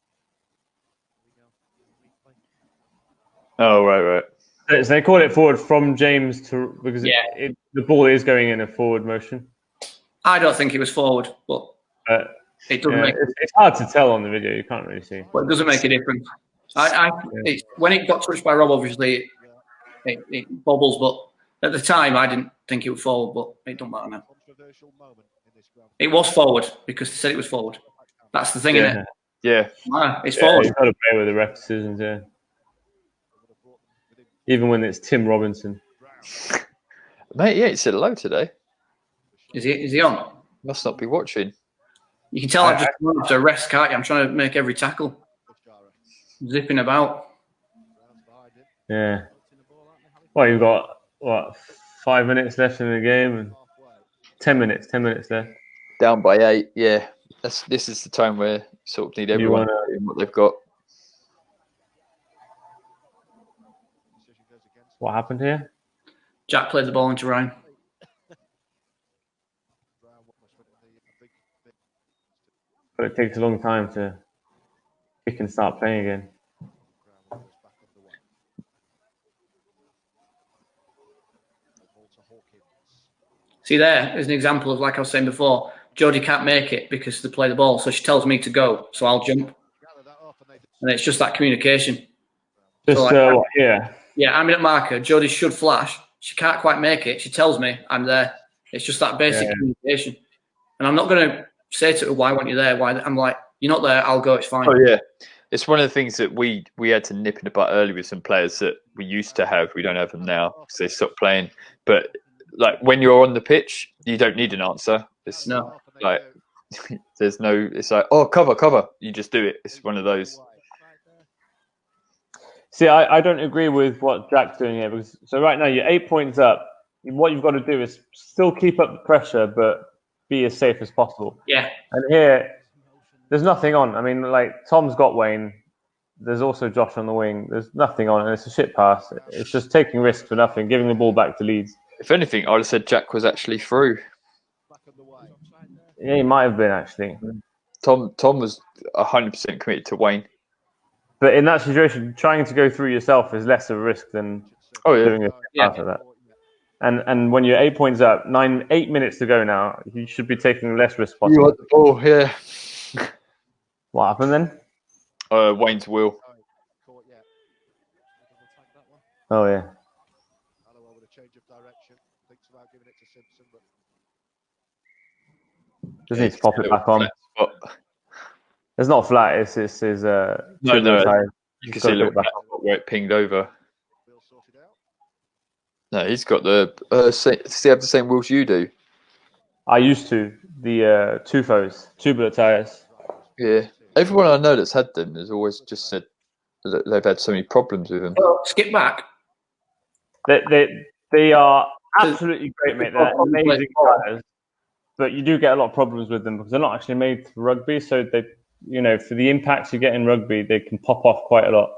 Oh, right. So they call it forward from James to because the ball is going in a forward motion. I don't think it was forward, but it doesn't make. It's hard to tell on the video. You can't really see. But it doesn't make a difference. When it got touched by Rob, obviously it bobbles. But at the time, I didn't think it was forward. But it doesn't matter now. It was forward because they said it was forward. That's the thing, isn't it? Yeah. It's forward. You've got to play with the ref decisions, yeah. Even when it's Tim Robinson. Mate, he said hello today. Is he on? Must not be watching. You can tell I've just gone after a rest, can't you? I'm trying to make every tackle. Zipping about. Yeah. Well, you've got, 5 minutes left in the game and 10 minutes left. Down by 8, yeah. This is the time where you sort of need everyone doing what they've got. What happened here? Jack played the ball into Ryan. But it takes a long time to kick and start playing again. See, there's an example of, like I was saying before, Jodie can't make it because they play the ball, so she tells me to go, so I'll jump. And it's just that communication. Yeah, I'm in at marker. Jodie should flash. She can't quite make it. She tells me I'm there. It's just that basic communication. And I'm not going to say to her, why weren't you there? Why? I'm like, you're not there. I'll go. It's fine. Oh, yeah. It's one of the things that we had to nip in the butt early with some players that we used to have. We don't have them now because they stopped playing. But like when you're on the pitch, you don't need an answer. It's like there's no. It's like, oh, cover. You just do it. It's one of those. See, I don't agree with what Jack's doing here because so right now you're 8 points up. What you've got to do is still keep up the pressure, but be as safe as possible. Yeah. And here, there's nothing on. I mean, like Tom's got Wayne. There's also Josh on the wing. There's nothing on, and it's a shit pass. It's just taking risks for nothing, giving the ball back to Leeds. If anything, I'd have said Jack was actually through. Yeah, he might have been actually. Tom was 100% committed to Wayne. But in that situation, trying to go through yourself is less of a risk than doing a pass like that. And when you're 8 points up, 8 minutes to go now, you should be taking less risk possible. You want the ball, yeah. What happened then? Wayne's wheel. Oh, yeah. Just need to pop it back on. It's not flat. It's his. No. You can see a little bit where it pinged over. No, he's got the. Does he have the same wheels you do? I used to the Tufos, tubular tires. Yeah, everyone I know that's had them has always just said that they've had so many problems with them. Well, skip back. They are absolutely great, mate. They're amazing tires, but you do get a lot of problems with them because they're not actually made for rugby. So they, for the impacts you get in rugby, they can pop off quite a lot.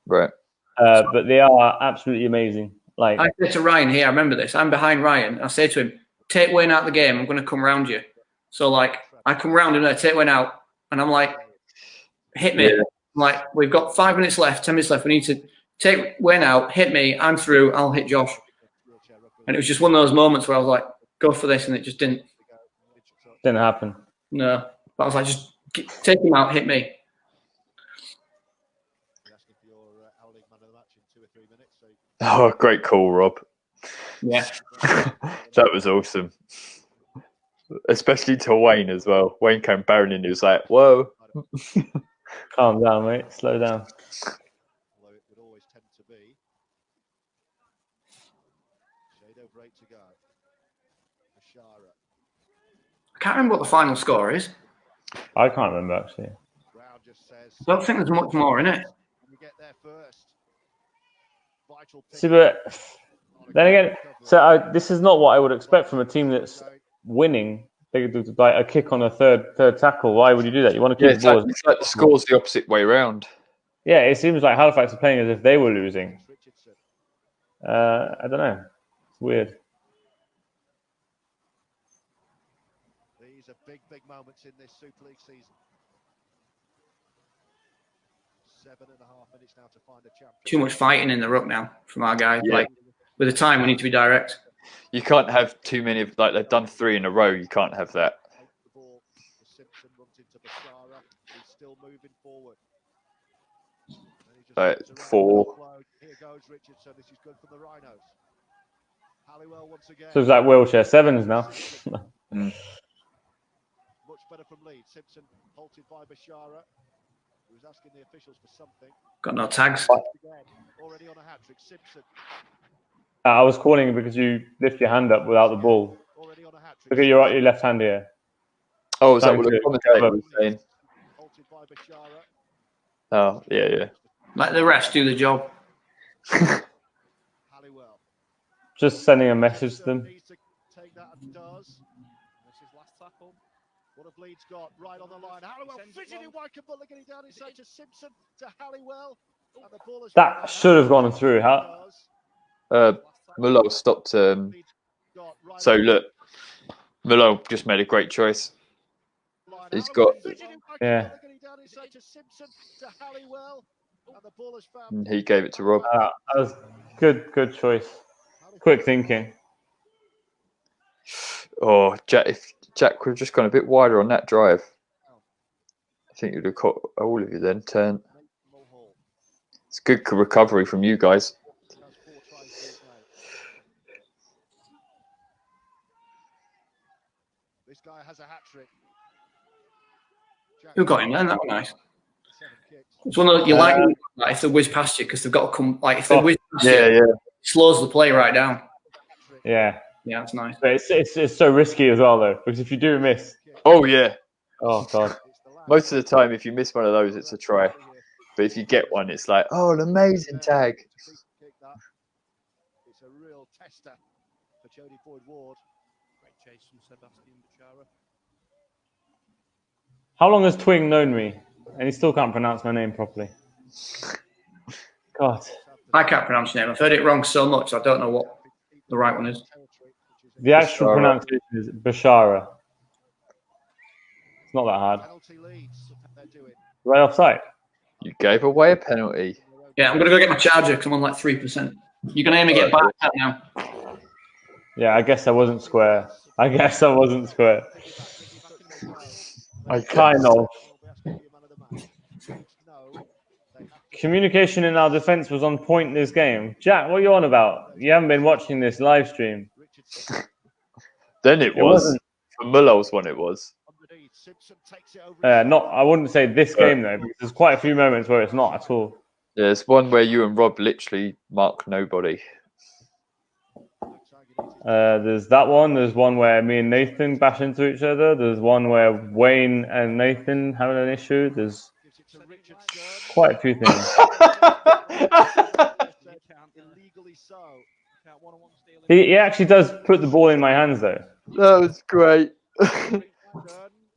Right. But they are absolutely amazing. Like I said to Ryan here, I remember this. I'm behind Ryan. I say to him, "Take Wayne out of the game. I'm going to come round you." So like I come round and I take Wayne out, and I'm like, "Hit me!" Yeah. I'm like, we've got 5 minutes left, 10 minutes left. We need to take Wayne out. Hit me. I'm through. I'll hit Josh. And it was just one of those moments where I was like, "Go for this," and it just didn't happen. No, but I was like, "Just take him out. Hit me." Oh, great call, Rob. Yeah. That was awesome. Especially to Wayne as well. Wayne came barreling. He was like, whoa. Calm down, mate. Slow down. Although it would always tend to be. Shado break to go. I can't remember what the final score is. I can't remember, actually. I don't think there's much more in it. See, but then again, so this is not what I would expect from a team that's winning. They could do like a kick on a third tackle. Why would you do that? You want to keep the ball. It's like the score's the opposite way around. Yeah, it seems like Halifax are playing as if they were losing. I don't know. It's weird. These are big moments in this Super League season. 7.5 minutes now to find a champion. Too much fighting in the ruck now from our guys. Yeah. Like with the time, we need to be direct. You can't have too many. Like they've done 3 in a row. You can't have that. Simpson runs into Bashara. He's still moving forward. 4. Here goes Richardson. This is good for the Rhinos. Halliwell once again. So it's like wheelchair 7s now. Much better from Leeds. Simpson halted by Bashara. He was asking the officials for something. Got no tags. Already on a hat trick. Simpson. I was calling because you lift your hand up without the ball. Look at your left hand here. Oh, is that what the commentator was saying? Oh, yeah. Let the refs do the job. Just sending a message to them. What have Leeds got right on the line? Halliwell fidgeting Wycombe Butler getting down inside to Simpson to Halliwell. And the ball that should have gone through. Mullo stopped. So look, Mullo just made a great choice. He's got. Yeah. And he gave it to Rob. That was good choice. Quick thinking. Oh, if Jack would have just gone a bit wider on that drive, I think you'd have caught all of you then. Turn. It's good recovery from you guys. This guy has a hat trick. Who got him then? That was nice. It's one of you like if they whiz past you because they've got to come. Like if they whiz past you, it slows the play right down. Yeah, that's nice. But it's so risky as well though, because if you do miss, oh yeah, oh god. Most of the time, if you miss one of those, it's a try. But if you get one, it's like, oh, an amazing tag. It's a real tester for Jody Boyd Ward. Great chase from Sebastian Bashara. How long has Twing known me? And he still can't pronounce my name properly. God. I can't pronounce your name. I've heard it wrong so much, I don't know what the right one is. The actual pronunciation is Bashara. It's not that hard. Right offside. You gave away a penalty. Yeah, I'm going to go get my charger because I'm on like 3%. You're going to hear me get back at now. Yeah, I guess I wasn't square. I kind of. Communication in our defence was on point in this game. Jack, what are you on about? You haven't been watching this live stream. Then it was. For Mullo's one, it was. I wouldn't say this game though, because there's quite a few moments where it's not at all. Yeah, there's one where you and Rob literally mark nobody. There's that one. There's one where me and Nathan bash into each other. There's one where Wayne and Nathan having an issue. There's quite a few things. He actually does put the ball in my hands though. That was great.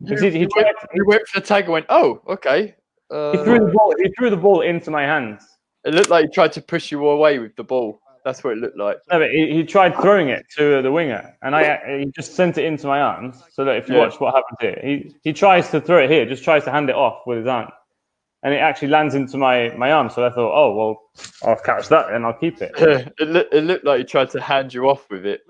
He went for the tag and went, oh, okay. He threw the ball into my hands. It looked like he tried to push you away with the ball. That's what it looked like. No, but he tried throwing it to the winger, and he just sent it into my arms. So that if you watch what happens here, he tries to throw it here, just tries to hand it off with his arm, and it actually lands into my arm. So I thought, oh well, I'll catch that and I'll keep it. It looked like he tried to hand you off with it.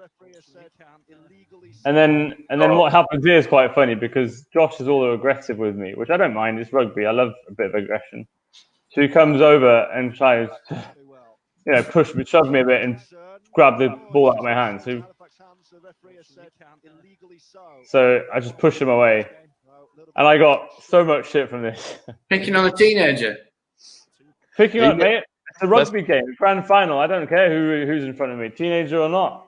And then what happens here is quite funny because Josh is all aggressive with me, which I don't mind. It's rugby. I love a bit of aggression. So he comes over and tries to, push me, shove me a bit and grab the ball out of my hand. So I just pushed him away. And I got so much shit from this. Picking on a teenager? Picking on, mate. It's a rugby game, grand final. I don't care who's in front of me, teenager or not.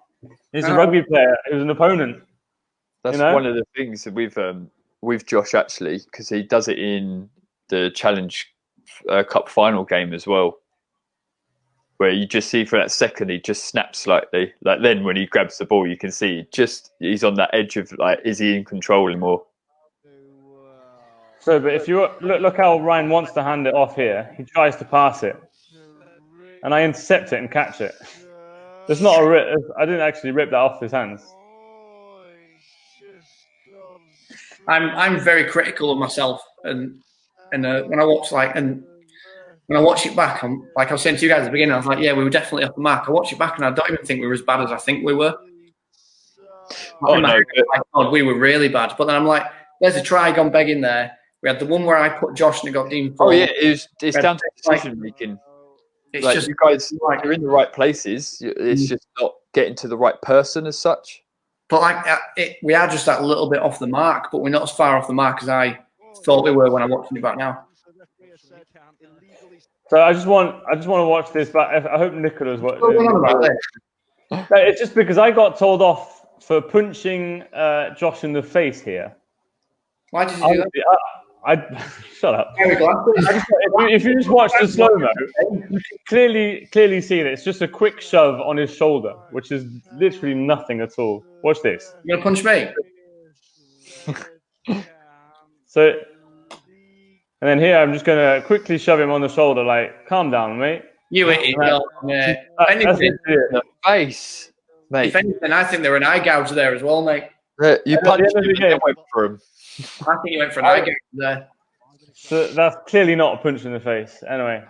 He's a rugby player. He was an opponent. That's one of the things that with Josh actually, because he does it the Challenge Cup final game as well, where you just see for that second he just snaps slightly. Like then when he grabs the ball, you can see he's on that edge of like, is he in control anymore? So, but if you look how Ryan wants to hand it off here, he tries to pass it, and I intercept it and catch it. There's not a rip. I didn't actually rip that off his hands. I'm very critical of myself, and when I watch when I watch it back, I'm like I was saying to you guys at the beginning, I was like, yeah, we were definitely off the mark. I watch it back, and I don't even think we were as bad as I think we were. Oh no, God, we were really bad. But then I'm like, there's a try gone begging there. We had the one where I put Josh and it got deemed. Oh yeah, it's down to decision making. It's like, just you guys, you're in the right places. It's just not getting to the right person as such. But we are just that little bit off the mark, but we're not as far off the mark as I thought we were when I'm watching it back now. So I just want to watch this, but I hope Nicola's watching. It's just because I got told off for punching Josh in the face here. Why did you do that? Shut up. If you just watch the slow-mo, you can clearly see that it's just a quick shove on his shoulder, which is literally nothing at all. Watch this. You gonna punch me? So, and then here I'm just gonna quickly shove him on the shoulder, like, calm down, mate. You idiot. The face, mate. If anything, I think there were an eye gouge there as well, mate. You punched him and went for him. I think you went for an eye gouge there. So that's clearly not a punch in the face. Anyway.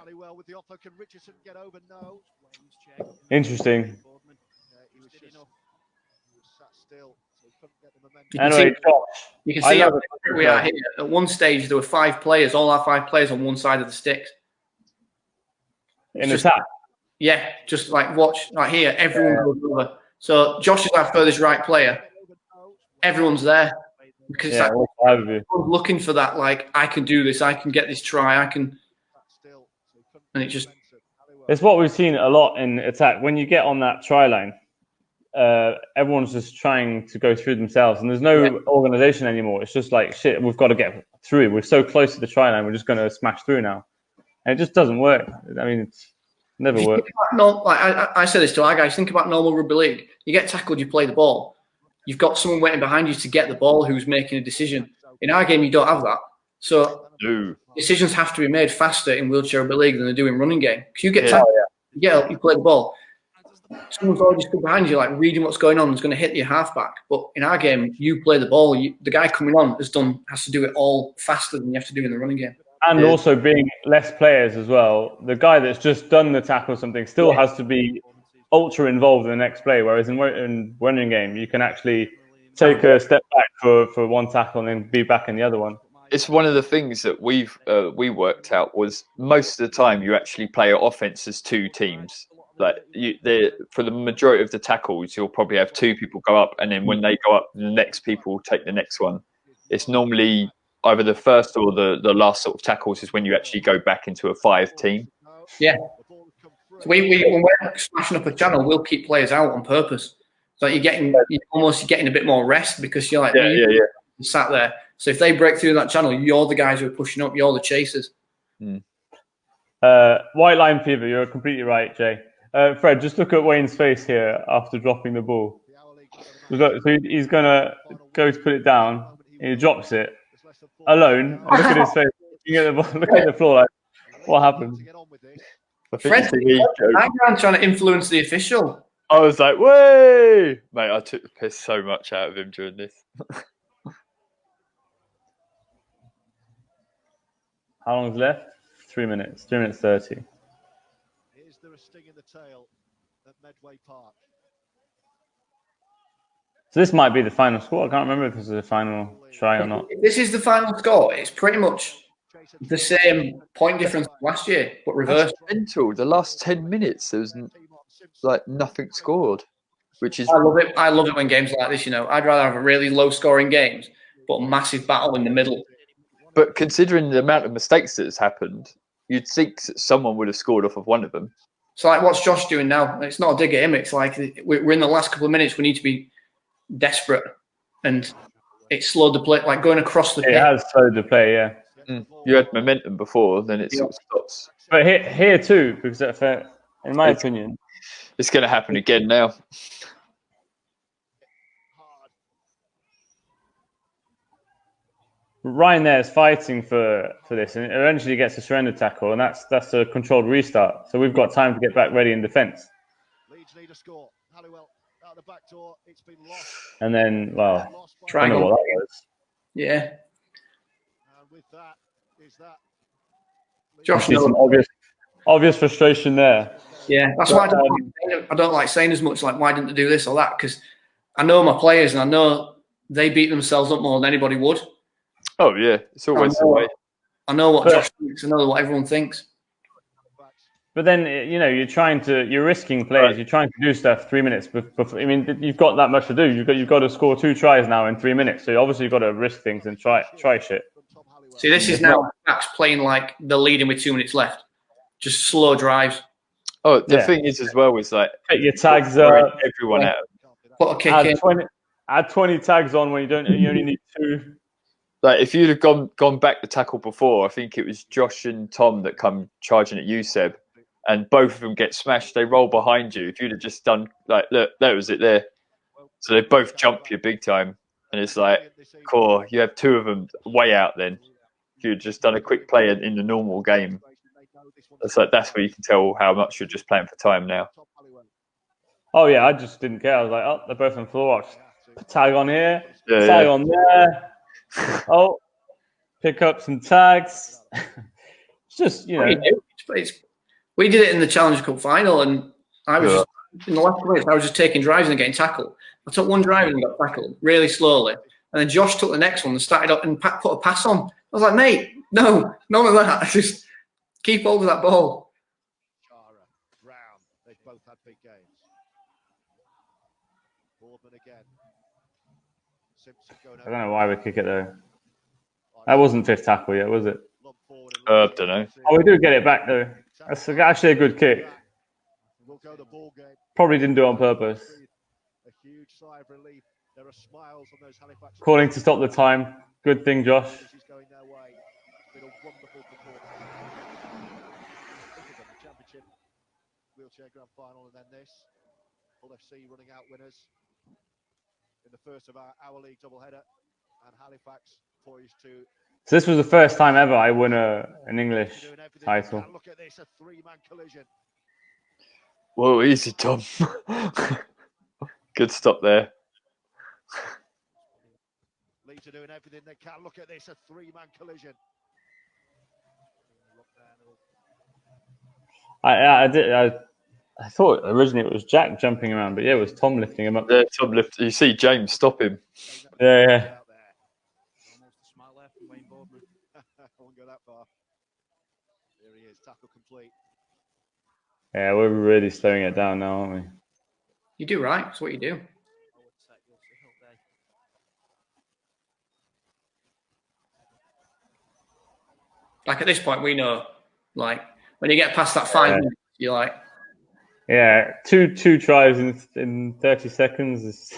Interesting. Anyway, you can see how we are here. At one stage, there were 5 players, all our 5 players on one side of the sticks. In attack? Yeah, just like watch, like here, everyone goes over. So Josh is our furthest right player. Everyone's there. Because everyone's looking for that, like, I can do this, I can get this try, I can. And it just. It's what we've seen a lot in attack. When you get on that try line, everyone's just trying to go through themselves, and there's no organization anymore. It's just like, shit, we've got to get through. We're so close to the try line, we're just going to smash through now. And it just doesn't work. I mean, it's never worked. I say this to our guys, think about normal rugby league. You get tackled, you play the ball. You've got someone waiting behind you to get the ball who's making a decision. In our game, you don't have that. So decisions have to be made faster in wheelchair rugby league than they do in running game. Because you get tackled, you get up, you play the ball. Someone's already stood behind you, like reading what's going on, and is going to hit your halfback. But in our game, you play the ball. The guy coming on has to do it all faster than you have to do in the running game. And also being less players as well. The guy that's just done the tackle or something still has to be ultra involved in the next play, whereas in running game you can actually take a step back for one tackle and then be back in the other one. It's one of the things that we worked out was most of the time you actually play offense as 2 teams. Like for the majority of the tackles, you'll probably have 2 people go up, and then when they go up, the next people will take the next one. It's normally either the first or the last sort of tackles is when you actually go back into a 5 team. Yeah. So when we're smashing up a channel, we'll keep players out on purpose. So you're getting a bit more rest because you're like you're sat there. So if they break through that channel, you're the guys who are pushing up. You're the chasers. White line fever. You're completely right, Jay. Fred, just look at Wayne's face here after dropping the ball. So he's gonna go to put it down, and he drops it alone. And look at his face. Look at the floor. Like, what happened? Fred's trying to influence the official. I was like, "Way, mate!" I took the piss so much out of him during this. How long's left? 3 minutes. 3 minutes 30. Is there a sting in the tail at Medway Park? So this might be the final score. I can't remember if this is the final try or not. If this is the final score, it's pretty much the same point difference last year, but reversed. Mental. The last 10 minutes, there was like nothing scored, which is. I love it. I love it when games like this. I'd rather have a really low-scoring games, but a massive battle in the middle. But considering the amount of mistakes that has happened, you'd think that someone would have scored off of one of them. So, like, what's Josh doing now? It's not a dig at him. It's like we're in the last couple of minutes. We need to be desperate, and it slowed the play. Like going across the. It has slowed the play, yeah. You had momentum before, then it sort of stops. But here too, because in my opinion, it's going to happen again now. Ryan there is fighting for this, and eventually gets a surrender tackle, and that's a controlled restart. So we've got time to get back ready in defence. Leeds need a score. Halliwell out the back door. It's been lost. And then, well, try what that was. Yeah. And with that, is that Josh knows some obvious frustration there. Yeah, that's why I don't like saying as much like why didn't they do this or that, because I know my players and I know they beat themselves up more than anybody would. Oh yeah, it's always the way. I know what Josh thinks. I know what everyone thinks. But then you're risking players. You're trying to do stuff 3 minutes before. I mean, you've got that much to do. You've got to score 2 tries now in 3 minutes. So obviously you've got to risk things and try shit. See, this is now playing like they're leading with 2 minutes left. Just slow drives. Oh, the thing is as well is like get your tags up, everyone out. Put a kick in. Add 20 tags on when you only need 2. Like if you'd have gone back to tackle before, I think it was Josh and Tom that come charging at you, Seb, and both of them get smashed. They roll behind you. If you'd have just done like, look, that was it there. So they both jump you big time, and it's like, cool. You have 2 of them way out. Then if you'd just done a quick play in the normal game, that's where you can tell how much you're just playing for time now. Oh yeah, I just didn't care. I was like, oh, they're both on the floor. Tag on here, tag on there. Oh, pick up some tags. It's just, we did it in the Challenge Cup final, and I was just, in the last minutes, I was just taking drives and getting tackled. I took one drive and got tackled really slowly, and then Josh took the next one and started up and put a pass on. I was like, mate, no, none of that. Just keep hold of that ball. Brown, they both had big games. Boardman again. I don't know why we kick it though. That wasn't 5th tackle yet, was it? Don't know. Oh, we do get it back though. That's actually a good kick. Probably didn't do it on purpose. Calling to stop the time. Good thing, Josh. Wheelchair Grand Final and then this. Hull FC running out winners in the first of our league doubleheader, and Halifax poised to. So this was the first time ever I won an English title. Look at this, a 3-man collision. Whoa, easy, Tom. Good stop there. Leeds are doing everything they can. Look at this, a 3-man collision. I thought originally it was Jack jumping around, but yeah, it was Tom lifting him up. Yeah, Tom lift. You see James stop him. Yeah. Almost a smile there from Wayne Boardman. I won't go that far. There he is, tackle complete. Yeah, we're really slowing it down now, aren't we? You do right. That's what you do. Like at this point, we know, like when you get past that 5 minutes, you're like, yeah, two tries in 30 seconds is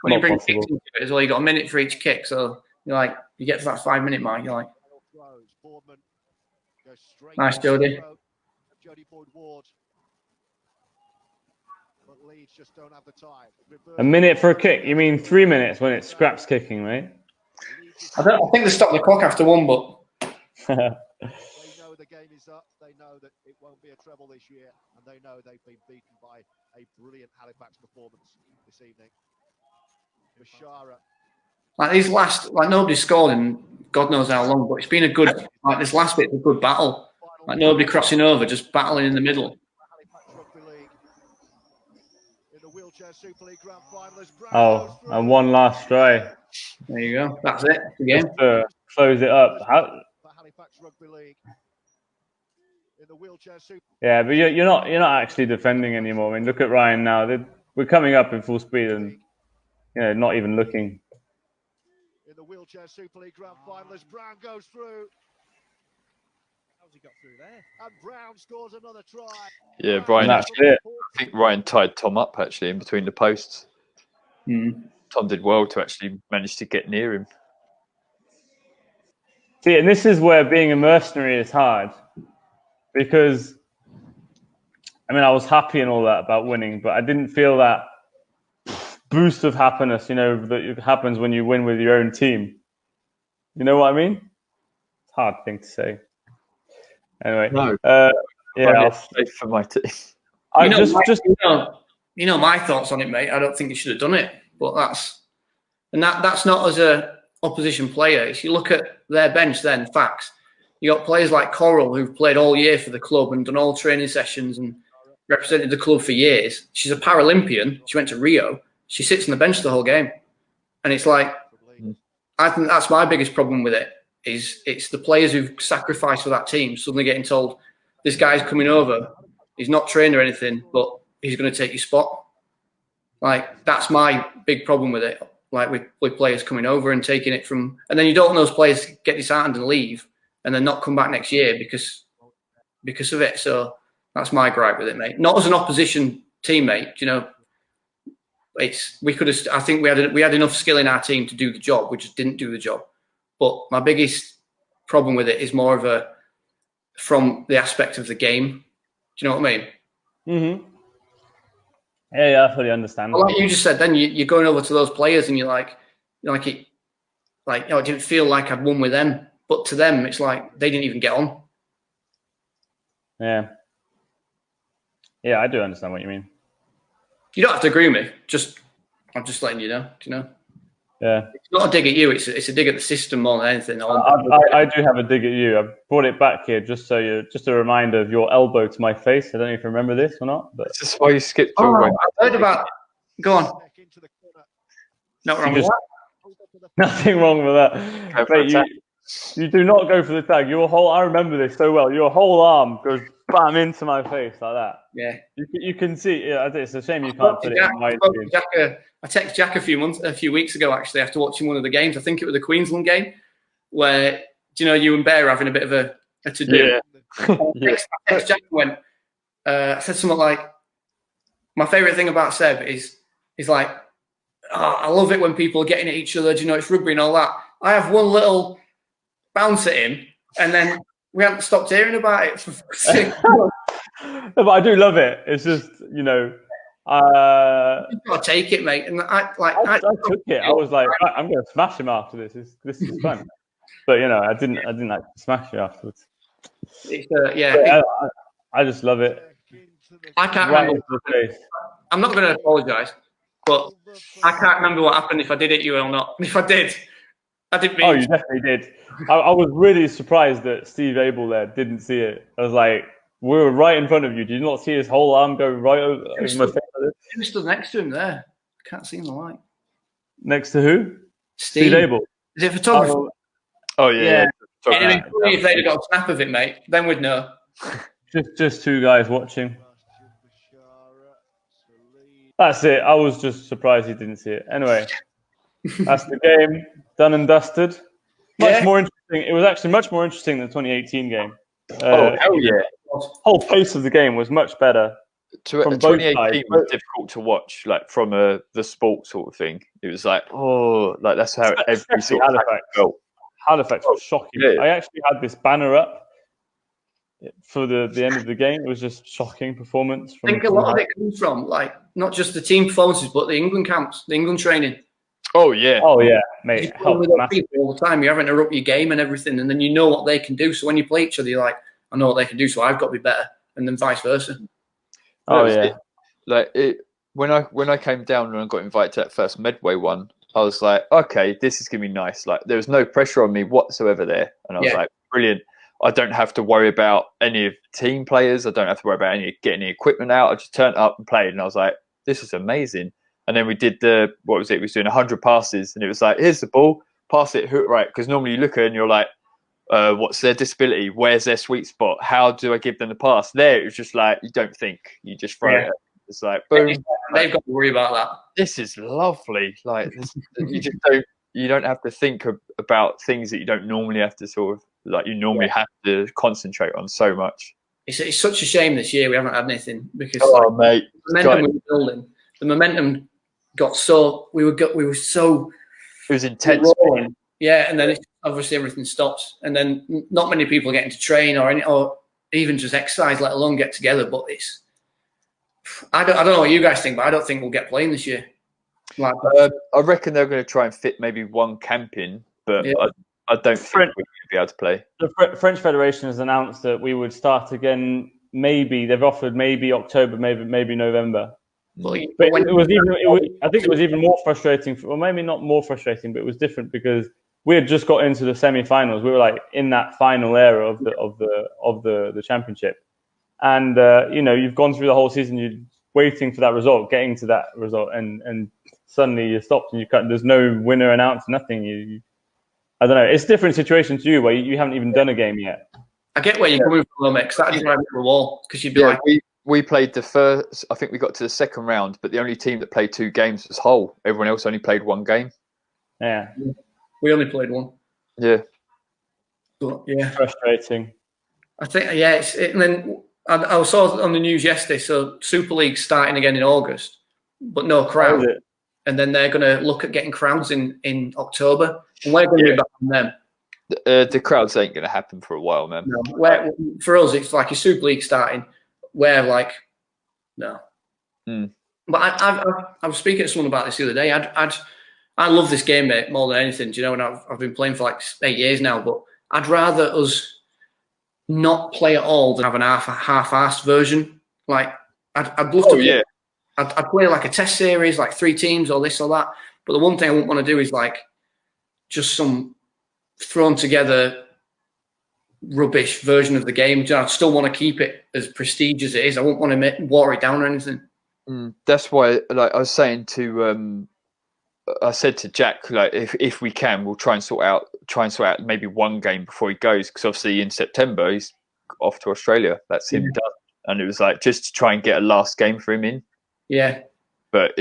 when you bring kicks into it as well. You got a minute for each kick, so you're like, you get to that 5 minute mark, you're like, nice, Jody. A minute for a kick? You mean 3 minutes when it's scraps kicking, right? I think they stopped the clock after 1, but. They know the game is up. They know that it won't be a treble this year, and they know they've been beaten by a brilliant Halifax performance this evening. Bashara. Like these last, like nobody scored in God knows how long, but it's been a good. Like this last bit's a good battle. Like nobody crossing over, just battling in the middle. Oh, and one last try. There you go. That's it. The game. Just to close it up. Yeah, but you're not actually defending anymore. I mean, look at Ryan now. We're coming up in full speed and not even looking. In the Wheelchair Super League Grand Final, as Brown goes through. How's he got through there? And Brown scores another try. Yeah, Brian. That's it. I think Ryan tied Tom up actually in between the posts. Mm. Tom did well to actually manage to get near him. See, and this is where being a mercenary is hard, because I mean, I was happy and all that about winning, but I didn't feel that boost of happiness, that happens when you win with your own team. You know what I mean? It's a hard thing to say. Anyway, no. I'll stay for my team. My thoughts on it, mate. I don't think he should have done it, but that's not as a opposition player. If you look at their bench, then facts. You got players like Coral who've played all year for the club and done all training sessions and represented the club for years. She's a Paralympian. She went to Rio. She sits on the bench the whole game, and it's like, I think that's my biggest problem with it. Is it's the players who've sacrificed for that team suddenly getting told this guy's coming over. He's not trained or anything, but he's going to take your spot. Like, that's my big problem with it. Like with players coming over and taking it from, and then you don't want those players get disheartened and leave, and then not come back next year because of it. So that's my gripe with it, mate. Not as an opposition teammate, I think we had enough skill in our team to do the job. We just didn't do the job. But my biggest problem with it is more of from the aspect of the game. Do you know what I mean? Mm-hmm. Yeah, I fully understand. Well, like you just said, then you're going over to those players and it didn't feel like I'd won with them. But to them, it's like they didn't even get on. Yeah. Yeah, I do understand what you mean. You don't have to agree with me. I'm just letting you know. Do you know? Yeah. It's not a dig at you. It's a dig at the system more than anything. I do have a dig at you. I've brought it back here just a reminder of your elbow to my face. I don't know if you remember this or not, but this is why you skipped. I heard about. Go on. Not wrong with that. Nothing wrong with that. Mate, you do not go for the tag. I remember this so well. Your whole arm goes bam into my face like that. Yeah. You can see. Yeah, it's a shame you can't put it in my screen. I texted Jack a few weeks ago, actually, after watching one of the games. I think it was the Queensland game, where you and Bear are having a bit of a to-do. Yeah. I texted Jack and went. I said something like, "My favourite thing about Seb is like, I love it when people are getting at each other. It's rugby and all that. I have one little bounce at him, and then we haven't stopped hearing about it for No, but I do love it. It's just, you've got to take it, mate. And I took it. I was like, I'm going to smash him after this. This is fun. But I didn't like smash you afterwards. I just love it. I can't remember. I'm not going to apologise, but I can't remember what happened if I did it you or not. If I did, I didn't mean. Oh, you definitely did. I was really surprised that Steve Abel there didn't see it. I was like, we were right in front of you. Did you not see his whole arm go right over my face? Who stood next to him there? I can't see in the light. Next to who? Steve Abel. Is it photographer? Oh yeah. It'd have been funny if they'd have got a snap of it, mate. Then we'd know. Just two guys watching. That's it. I was just surprised he didn't see it. Anyway, that's the game done and dusted. Much more interesting. It was actually much more interesting than the 2018 game. Hell yeah! The whole pace of the game was much better. 2018 was difficult to watch, like from the sport sort of thing. It was like, that's how every sort of Halifax felt. Halifax was shocking. Yeah. I actually had this banner up for the end of the game. It was just shocking performance. I think a lot of it comes from not just the team performances, but the England camps, the England training. Oh yeah, mate. With people all the time, you're having to up your game and everything, and then you know what they can do. So when you play each other, you're like, I know what they can do, so I've got to be better, and then vice versa. Oh yeah. When I came down and I got invited to that first Medway one, I was like, okay, this is gonna be nice. Like there was no pressure on me whatsoever there, and I was like, brilliant. I don't have to worry about any of team players. I don't have to worry about getting any equipment out. I just turned up and played, and I was like, this is amazing. And then we did what was it? We was doing 100 passes, and it was like, here's the ball, pass it, right? Because normally you look at it and you're like, what's their disability? Where's their sweet spot? How do I give them the pass? There, it was just like, you don't think, you just throw it. It's like, boom. They've got to worry about that. This is lovely. Like, you just don't have to think about things that you don't normally have to sort of, like you normally have to concentrate on so much. It's such a shame this year we haven't had anything because mate, the momentum we were building, the momentum got so we were so it was intense. Yeah, and then it's obviously everything stops, and then not many people getting to train or even just exercise, let alone get together. But I don't know what you guys think, but I don't think we'll get playing this year. Like, I reckon they're going to try and fit maybe one camp in, but I don't think we're going to be able to play. The French Federation has announced that we would start again. Maybe they've offered maybe October, maybe November. But I think it was even more frustrating. Or maybe not more frustrating, but it was different because we had just got into the semi-finals. We were like in that final era of the championship, and you've gone through the whole season. You're waiting for that result, getting to that result, and suddenly you stopped and there's no winner announced, nothing. I don't know. It's a different situation to you where you haven't even done a game yet. I get where you're coming from, because that'd drive me to the wall. Because you'd be like, we played the first. I think we got to the second round, but the only team that played 2 games was Hull. Everyone else only played 1 game. Yeah, we only played 1. Yeah, but yeah, frustrating. I think and then I saw on the news yesterday. So Super League starting again in August, but no crowd. And then they're going to look at getting crowds in October, and we're going to be back on them. The crowds ain't going to happen for a while, man. No, for us, it's like a Super League starting. We're like, no. But I was speaking to someone about this the other day. I love this game, mate, more than anything. Do you know? And I've been playing for like 8 years now. But I'd rather us not play at all than have an half-assed version. Like I'd love to. Yeah. I'd play like a test series, like 3 teams or this or that. But the one thing I wouldn't want to do is like just some thrown together rubbish version of the game. I'd still want to keep it as prestige as it is. I wouldn't want to water it down or anything. That's why, like I was saying to, I said to Jack, like if we can, we'll try and sort out maybe 1 game before he goes, because obviously in September he's off to Australia. That's him done. And it was like just to try and get a last game for him in. Yeah, but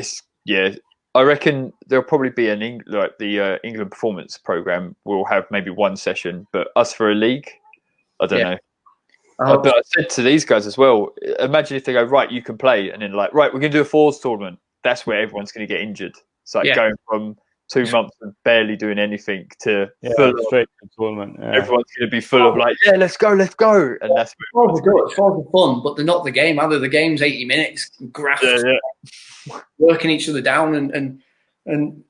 I reckon there'll probably be the England performance program will have maybe 1 session, but us for a league, I don't know. But I said to these guys as well, imagine if they go, right, you can play, and then like, right, we're going to do a 4s tournament. That's where everyone's going to get injured. It's like going from 2 months of barely doing anything to straight to tournament. Yeah. Everyone's going to be full of like, let's go, and that's fours are fun, but they're not the game. Either the game's 80 minutes, graft, working each other down, and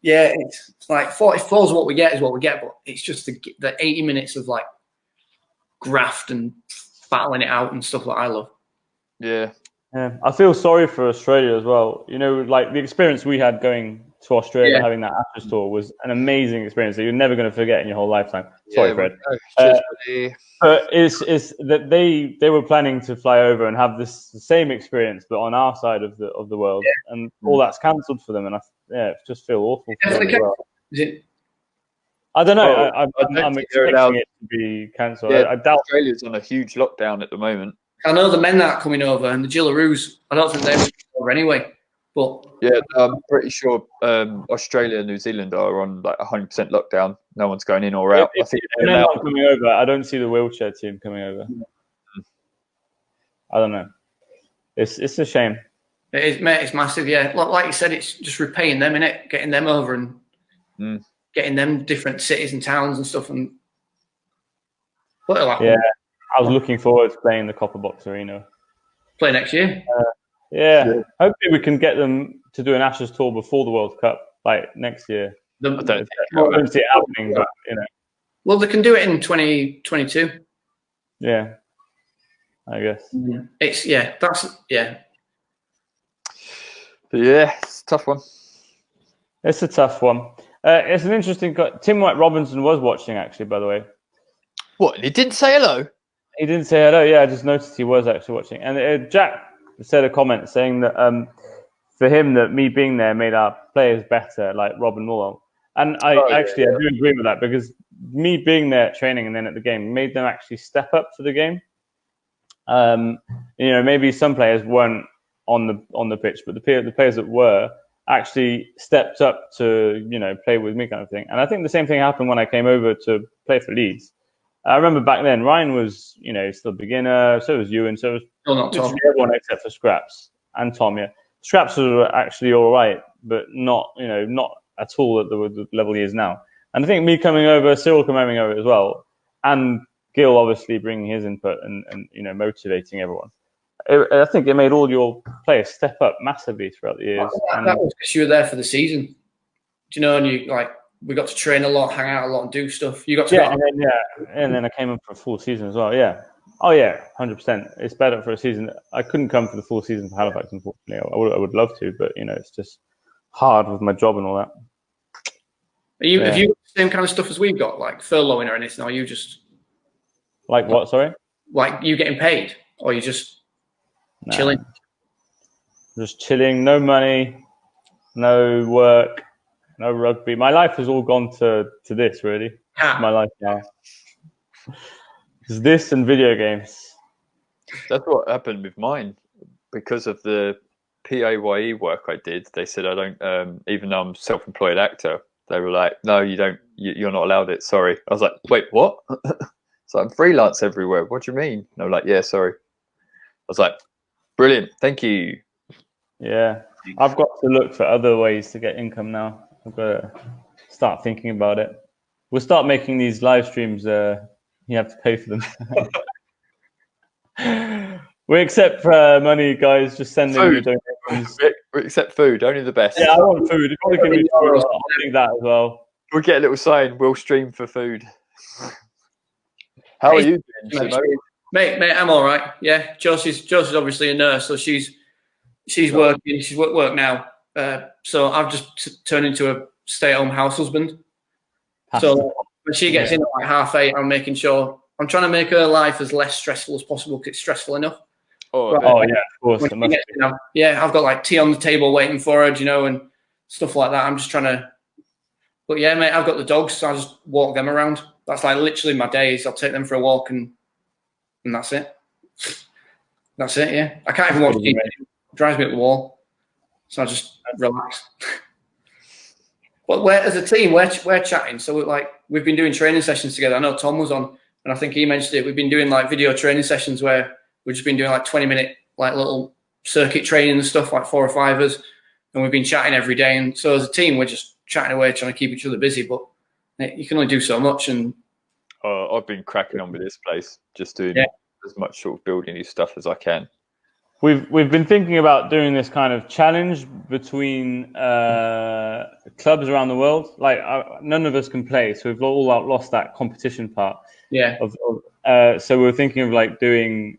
it's like 44 is what we get, but it's just the 80 minutes of like graft and battling it out and stuff that I love. Yeah, I feel sorry for Australia as well. Like the experience we had going to Australia, having that Ashes tour was an amazing experience that you're never going to forget in your whole lifetime. Sorry, Fred. But it's that they were planning to fly over and have the same experience, but on our side of the world, and all that's cancelled for them, and I just feel awful for them as well. Is it? I don't know. I'm expecting it to be cancelled. Yeah, I doubt Australia's on a huge lockdown at the moment. I know the men that are coming over and the Gillaroos. I don't think they're coming over anyway. But I'm pretty sure Australia and New Zealand are on like 100% lockdown. No one's going in or out. I think they're not coming over. I don't see the wheelchair team coming over. I don't know. It's a shame. It is, mate. It's massive. Yeah, like you said, it's just repaying them, innit? Getting them over and getting them different cities and towns and stuff. And I was looking forward to playing the Copper Box Arena. Play next year. Hopefully we can get them to do an Ashes tour before the World Cup, like next year. I don't see it happening, but Well, they can do it in 2022. Yeah, I guess. It's But it's a tough one. It's a tough one. It's an interesting. Tim White Robinson was watching, actually, by the way. What? He didn't say hello? He didn't say hello. Yeah, I just noticed he was actually watching. And Jack said a comment saying that for him, that me being there made our players better, like Robin Mullen. And I do agree with that, because me being there at training and then at the game made them actually step up for the game. Maybe some players weren't on the pitch, but the players that were actually stepped up to play with me, kind of thing. And I think the same thing happened when I came over to play for Leeds. I remember back then Ryan was still a beginner, so was Ewan, so was everyone except for Scraps and Tom. Yeah, Scraps was actually all right, but not at all at the level he is now. And I think me coming over, Cyril coming over as well, and Gil obviously bringing his input and motivating everyone. I think it made all your players step up massively throughout the years. That was because you were there for the season. Do you know? And we got to train a lot, hang out a lot, and do stuff. You got to and then I came up for a full season as well. Yeah. Oh yeah, 100%. It's better for a season. I couldn't come for the full season for Halifax, unfortunately. I would love to, but it's just hard with my job and all that. Have you got the same kind of stuff as we've got, like furloughing or anything? Or are you just like what? Sorry. Like you getting paid, or you just chilling? Just chilling. No money, no work, no rugby. My life has all gone to this, really. My life now. It's this and video games. That's what happened with mine. Because of the PAYE work I did, they said I don't, even though I'm a self-employed actor, they were like, no, you don't, you're not allowed it, sorry. I was like, wait, what? So I'm freelance everywhere. What do you mean? And they were like, yeah, sorry. I was like, brilliant, thank you. Yeah, I've got to look for other ways to get income now. I've got to start thinking about it. We'll start making these live streams. You have to pay for them. We accept money, guys. Just send in your donations. We accept food, only the best. Yeah, I want food. If you give me food, I'll do that as well. We'll get a little sign. We'll stream for food. How are you doing, mate? I'm all right. Yeah, Josie's obviously a nurse, so she's working. She's work now. So I've just turned into a stay-at-home house husband. So when she gets in at like 8:30, I'm making sure I'm trying to make her life as less stressful as possible because it's stressful enough. Yeah, of course. I've got like tea on the table waiting for her, and stuff like that. I'm just trying to. But yeah, mate, I've got the dogs, so I just walk them around. That's like literally my days. I'll take them for a walk, and that's it. That's it. Yeah, I can't even watch TV. It drives me up the wall, so I just relax. But as a team, we're chatting. So we've been doing training sessions together. I know Tom was on, and I think he mentioned it. We've been doing like video training sessions where we've just been doing like 20-minute like little circuit training and stuff, like 4 or 5 of us, and we've been chatting every day. And so as a team, we're just chatting away, trying to keep each other busy. But you can only do so much. And I've been cracking on with this place, just doing as much sort of building new stuff as I can. We've been thinking about doing this kind of challenge between clubs around the world. Like none of us can play, so we've all lost that competition part. Yeah. So we're thinking of like doing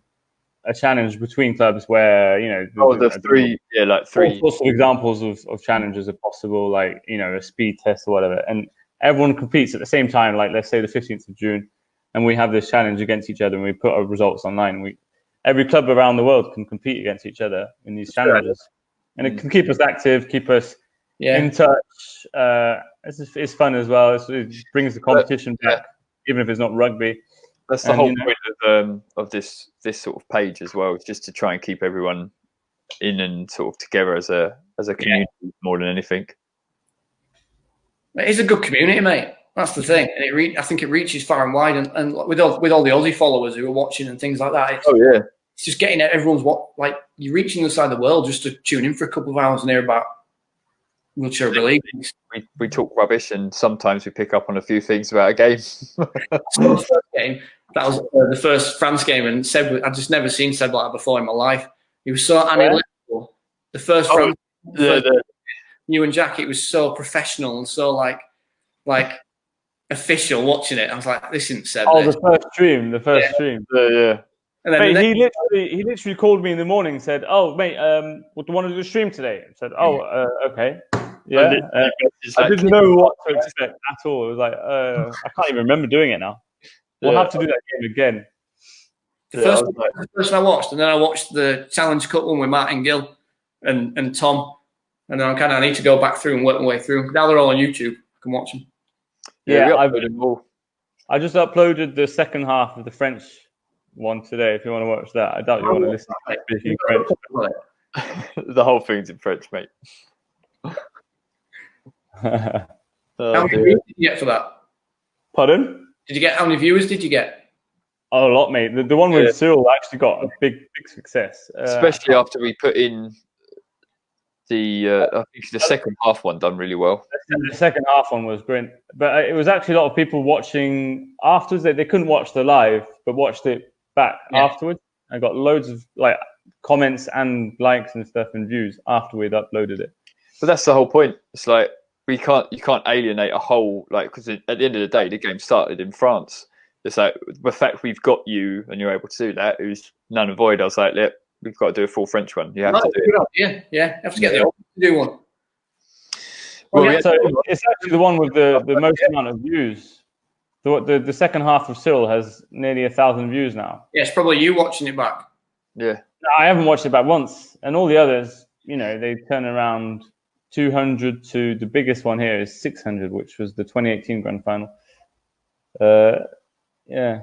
a challenge between clubs where three all sorts of examples of challenges are possible, like a speed test or whatever, and everyone competes at the same time. Like let's say the 15th of June, and we have this challenge against each other, and we put our results online. Every club around the world can compete against each other in these challenges, and it can keep us active, keep us in touch. It's fun as well. It brings the competition back, even if it's not rugby. That's the whole point of this sort of page as well. It's just to try and keep everyone in and sort of together as a community more than anything. It is a good community, mate. That's the thing, and I think it reaches far and wide, and with all the Aussie followers who are watching and things like that. It's just getting everyone's you're reaching the side of the world just to tune in for a couple of hours and hear about wheelchair relief. We talk rubbish, and sometimes we pick up on a few things about a game. So the first game, that was the first France game, and Seb, I'd just never seen Seb like that before in my life. He was so analytical. The first France, you and Jack, it was so professional and so like official watching it. I was like, this isn't Seb. The first stream. Yeah. And then he literally called me in the morning and said, "Oh, mate, what do you want to do a stream today?" I said, "Oh, okay." Yeah. I didn't know what to expect at all. It was like, I can't even remember doing it now. We'll have to do that game again. The first one I watched, and then I watched the Challenge Cup one with Martin Gill and Tom, and then I need to go back through and work my way through. Now they're all on YouTube. I can watch them. I just uploaded the second half of the French one today. If you want to watch that, I doubt you want to listen to speaking French. The whole thing's in French, mate. How many views did you get for that? Pardon? How many viewers did you get? Oh, a lot, mate. The one with Cyril actually got a big success, especially after we put in I think the second half one done really well. The second half one was brilliant, but it was actually a lot of people watching afterwards. They couldn't watch the live, but watched it back afterwards. I got loads of like comments and likes and stuff and views after we'd uploaded it. But that's the whole point. It's like you can't alienate a whole, like, because at the end of the day, the game started in France. It's like the fact we've got you and you're able to do that is none and void. I was like, we've got to do a full French one. You have to do it. Yeah. Have to get the option to do one. Well, so it's actually the one with the most amount of views. The second half of Cyril has nearly 1,000 views now. Yeah, it's probably you watching it back. Yeah. I haven't watched it back once, and all the others, they turn around 200 to the biggest one here is 600, which was the 2018 grand final. Yeah.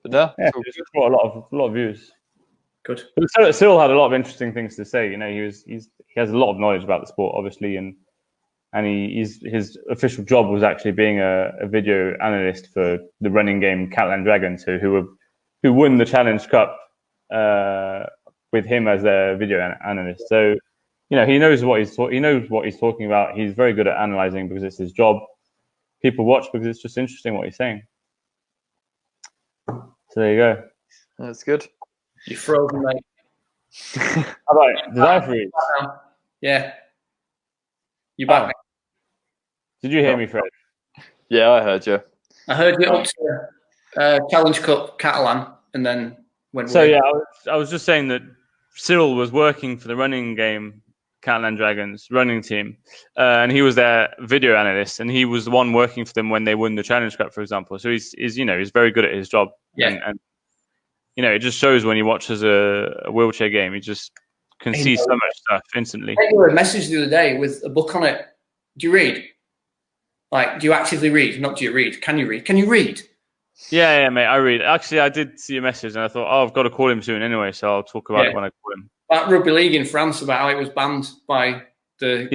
But no, it's got a lot of views. Good. But Cyril had a lot of interesting things to say. He has a lot of knowledge about the sport, obviously, and his official job was actually being a video analyst for the running game Catalan Dragons, who won the Challenge Cup with him as their video analyst. So he knows what he's talking about. He's very good at analyzing because it's his job. People watch because it's just interesting what he's saying. So there you go. That's good. You're frozen, mate. How about it? Did I freeze? Yeah. You back? Did you hear me, Fred? Yeah, I heard you. I heard you up to Challenge Cup Catalan, and then went. So yeah, I was just saying that Cyril was working for the running game Catalan Dragons running team, and he was their video analyst, and he was the one working for them when they won the Challenge Cup, for example. So he's very good at his job. Yeah. And it just shows when he watches a wheelchair game, he just can see so much stuff instantly. I got a message the other day with a book on it. Do you read? Like, do you actively read? Not do you read? Can you read? Can you read? Yeah, mate, I read. Actually, I did see a message, and I thought, I've got to call him soon anyway, so I'll talk about it when I call him. That rugby league in France, about how it was banned by the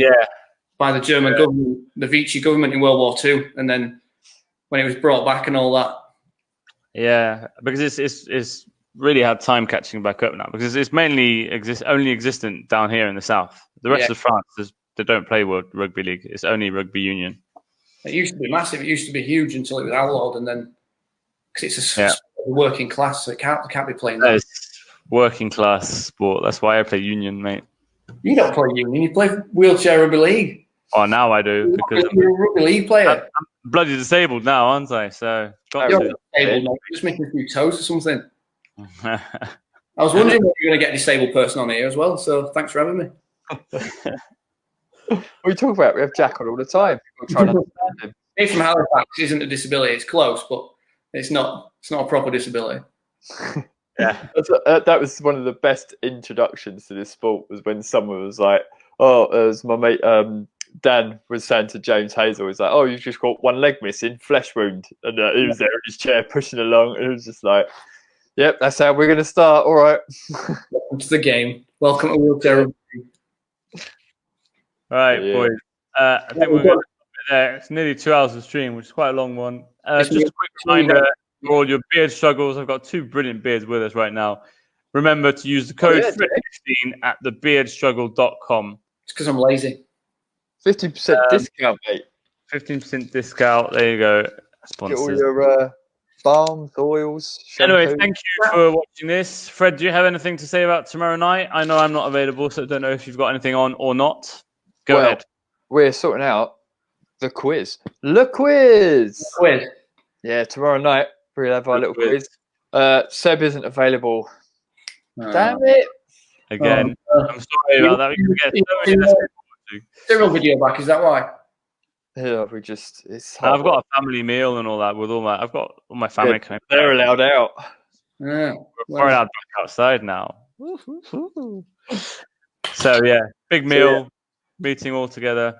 German government, the Vichy government in World War II, and then when it was brought back and all that. Yeah, because it's really had time catching back up now, because it's mainly only existent down here in the south. The rest of France, they don't play World Rugby League. It's only Rugby Union. It used to be massive. It used to be huge until it was outlawed, and then because it's a working class, so it can't be playing that. It's working class sport. That's why I play Union, mate. You don't play Union. You play wheelchair rugby league. Oh, now I do, because you're a rugby league player. I'm bloody disabled now, aren't I? So you're disabled, mate. Just making a few toes or something. I was wondering if you were going to get a disabled person on here as well. So thanks for having me. What are you talking about? We have Jack on all the time. People trying to understand him. Being from Halifax isn't a disability. It's close, but it's not a proper disability. Yeah, that was one of the best introductions to this sport, was when someone was like, as my mate Dan was saying to James Hazel, he's like, you've just got one leg missing, flesh wound, and he was there in his chair pushing along, and it was just like, yep, that's how we're going to start. All right. Welcome to the game. Welcome to wheelchair rugby. All right, boys. I think we're going to there. It's nearly 2 hours of stream, which is quite a long one. Just a quick reminder for all your beard struggles. I've got two brilliant beards with us right now. Remember to use the code FRED16 at thebeardstruggle.com. It's because I'm lazy. 50% discount, mate. 15% discount. There you go. Sponsors. Get all your balms, oils, shampoo. Anyway, thank you for watching this. Fred, do you have anything to say about tomorrow night? I know I'm not available, so I don't know if you've got anything on or not. Go ahead. We're sorting out the quiz. The quiz. Yeah, tomorrow night we'll have our little quiz. Seb isn't available. Damn it. Again, I'm sorry about that. We can get so many Serial video back, is that why? Yeah, it's hard. I've got a family meal and all that with I've got all my family coming. They're allowed out. Yeah. We're allowed back outside now. So yeah, big meal, meeting all together.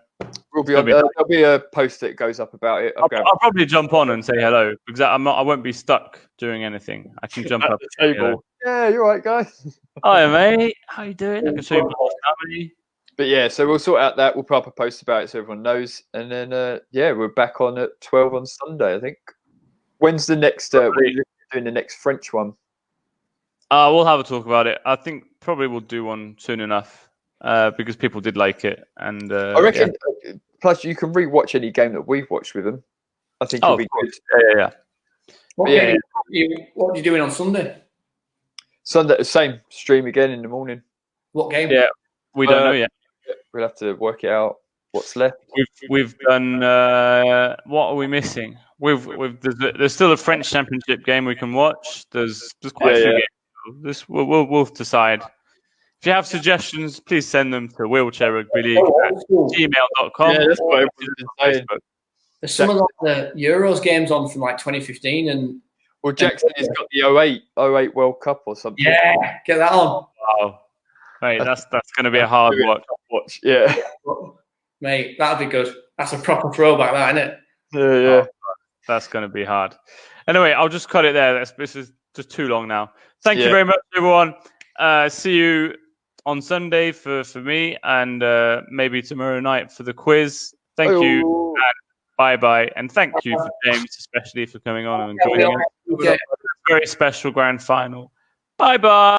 There'll be a post that goes up about it. I'll probably jump on and say hello, because I won't be stuck doing anything. I can jump up the table. Yeah, you're right, guys. Hi, mate. How you doing? I can show you my whole family. But yeah, so we'll sort out that. We'll put up a post about it so everyone knows. And then, we're back on at 12 on Sunday, I think. When's the next, we're doing the next French one? We'll have a talk about it. I think probably we'll do one soon enough. because people did like it. And I reckon. Plus, you can re-watch any game that we've watched with them. I think it'll be good. Yeah. What are you doing on Sunday? Sunday, the same stream again in the morning. What game? Yeah, we don't know yet. We'll have to work it out. What's left? We've done. What are we missing? There's still a French Championship game we can watch. There's quite a few games. We'll decide. If you have suggestions, please send them to wheelchairrugbyleague@gmail.com. Yeah, that's what Facebook. There's some of the Euros games on from like 2015 and. Well, Jackson has got the 08 World Cup or something. Yeah, get that on. Wow, mate, that's going to be a hard watch. Yeah, mate, that'd be good. That's a proper throwback, that, isn't it? Yeah. That's going to be hard. Anyway, I'll just cut it there. This is just too long now. Thank you very much, everyone. See you on Sunday for me, and maybe tomorrow night for the quiz. Thank you. And bye-bye. And thank you for James, especially for coming on and joining us. Very special grand final. Bye-bye.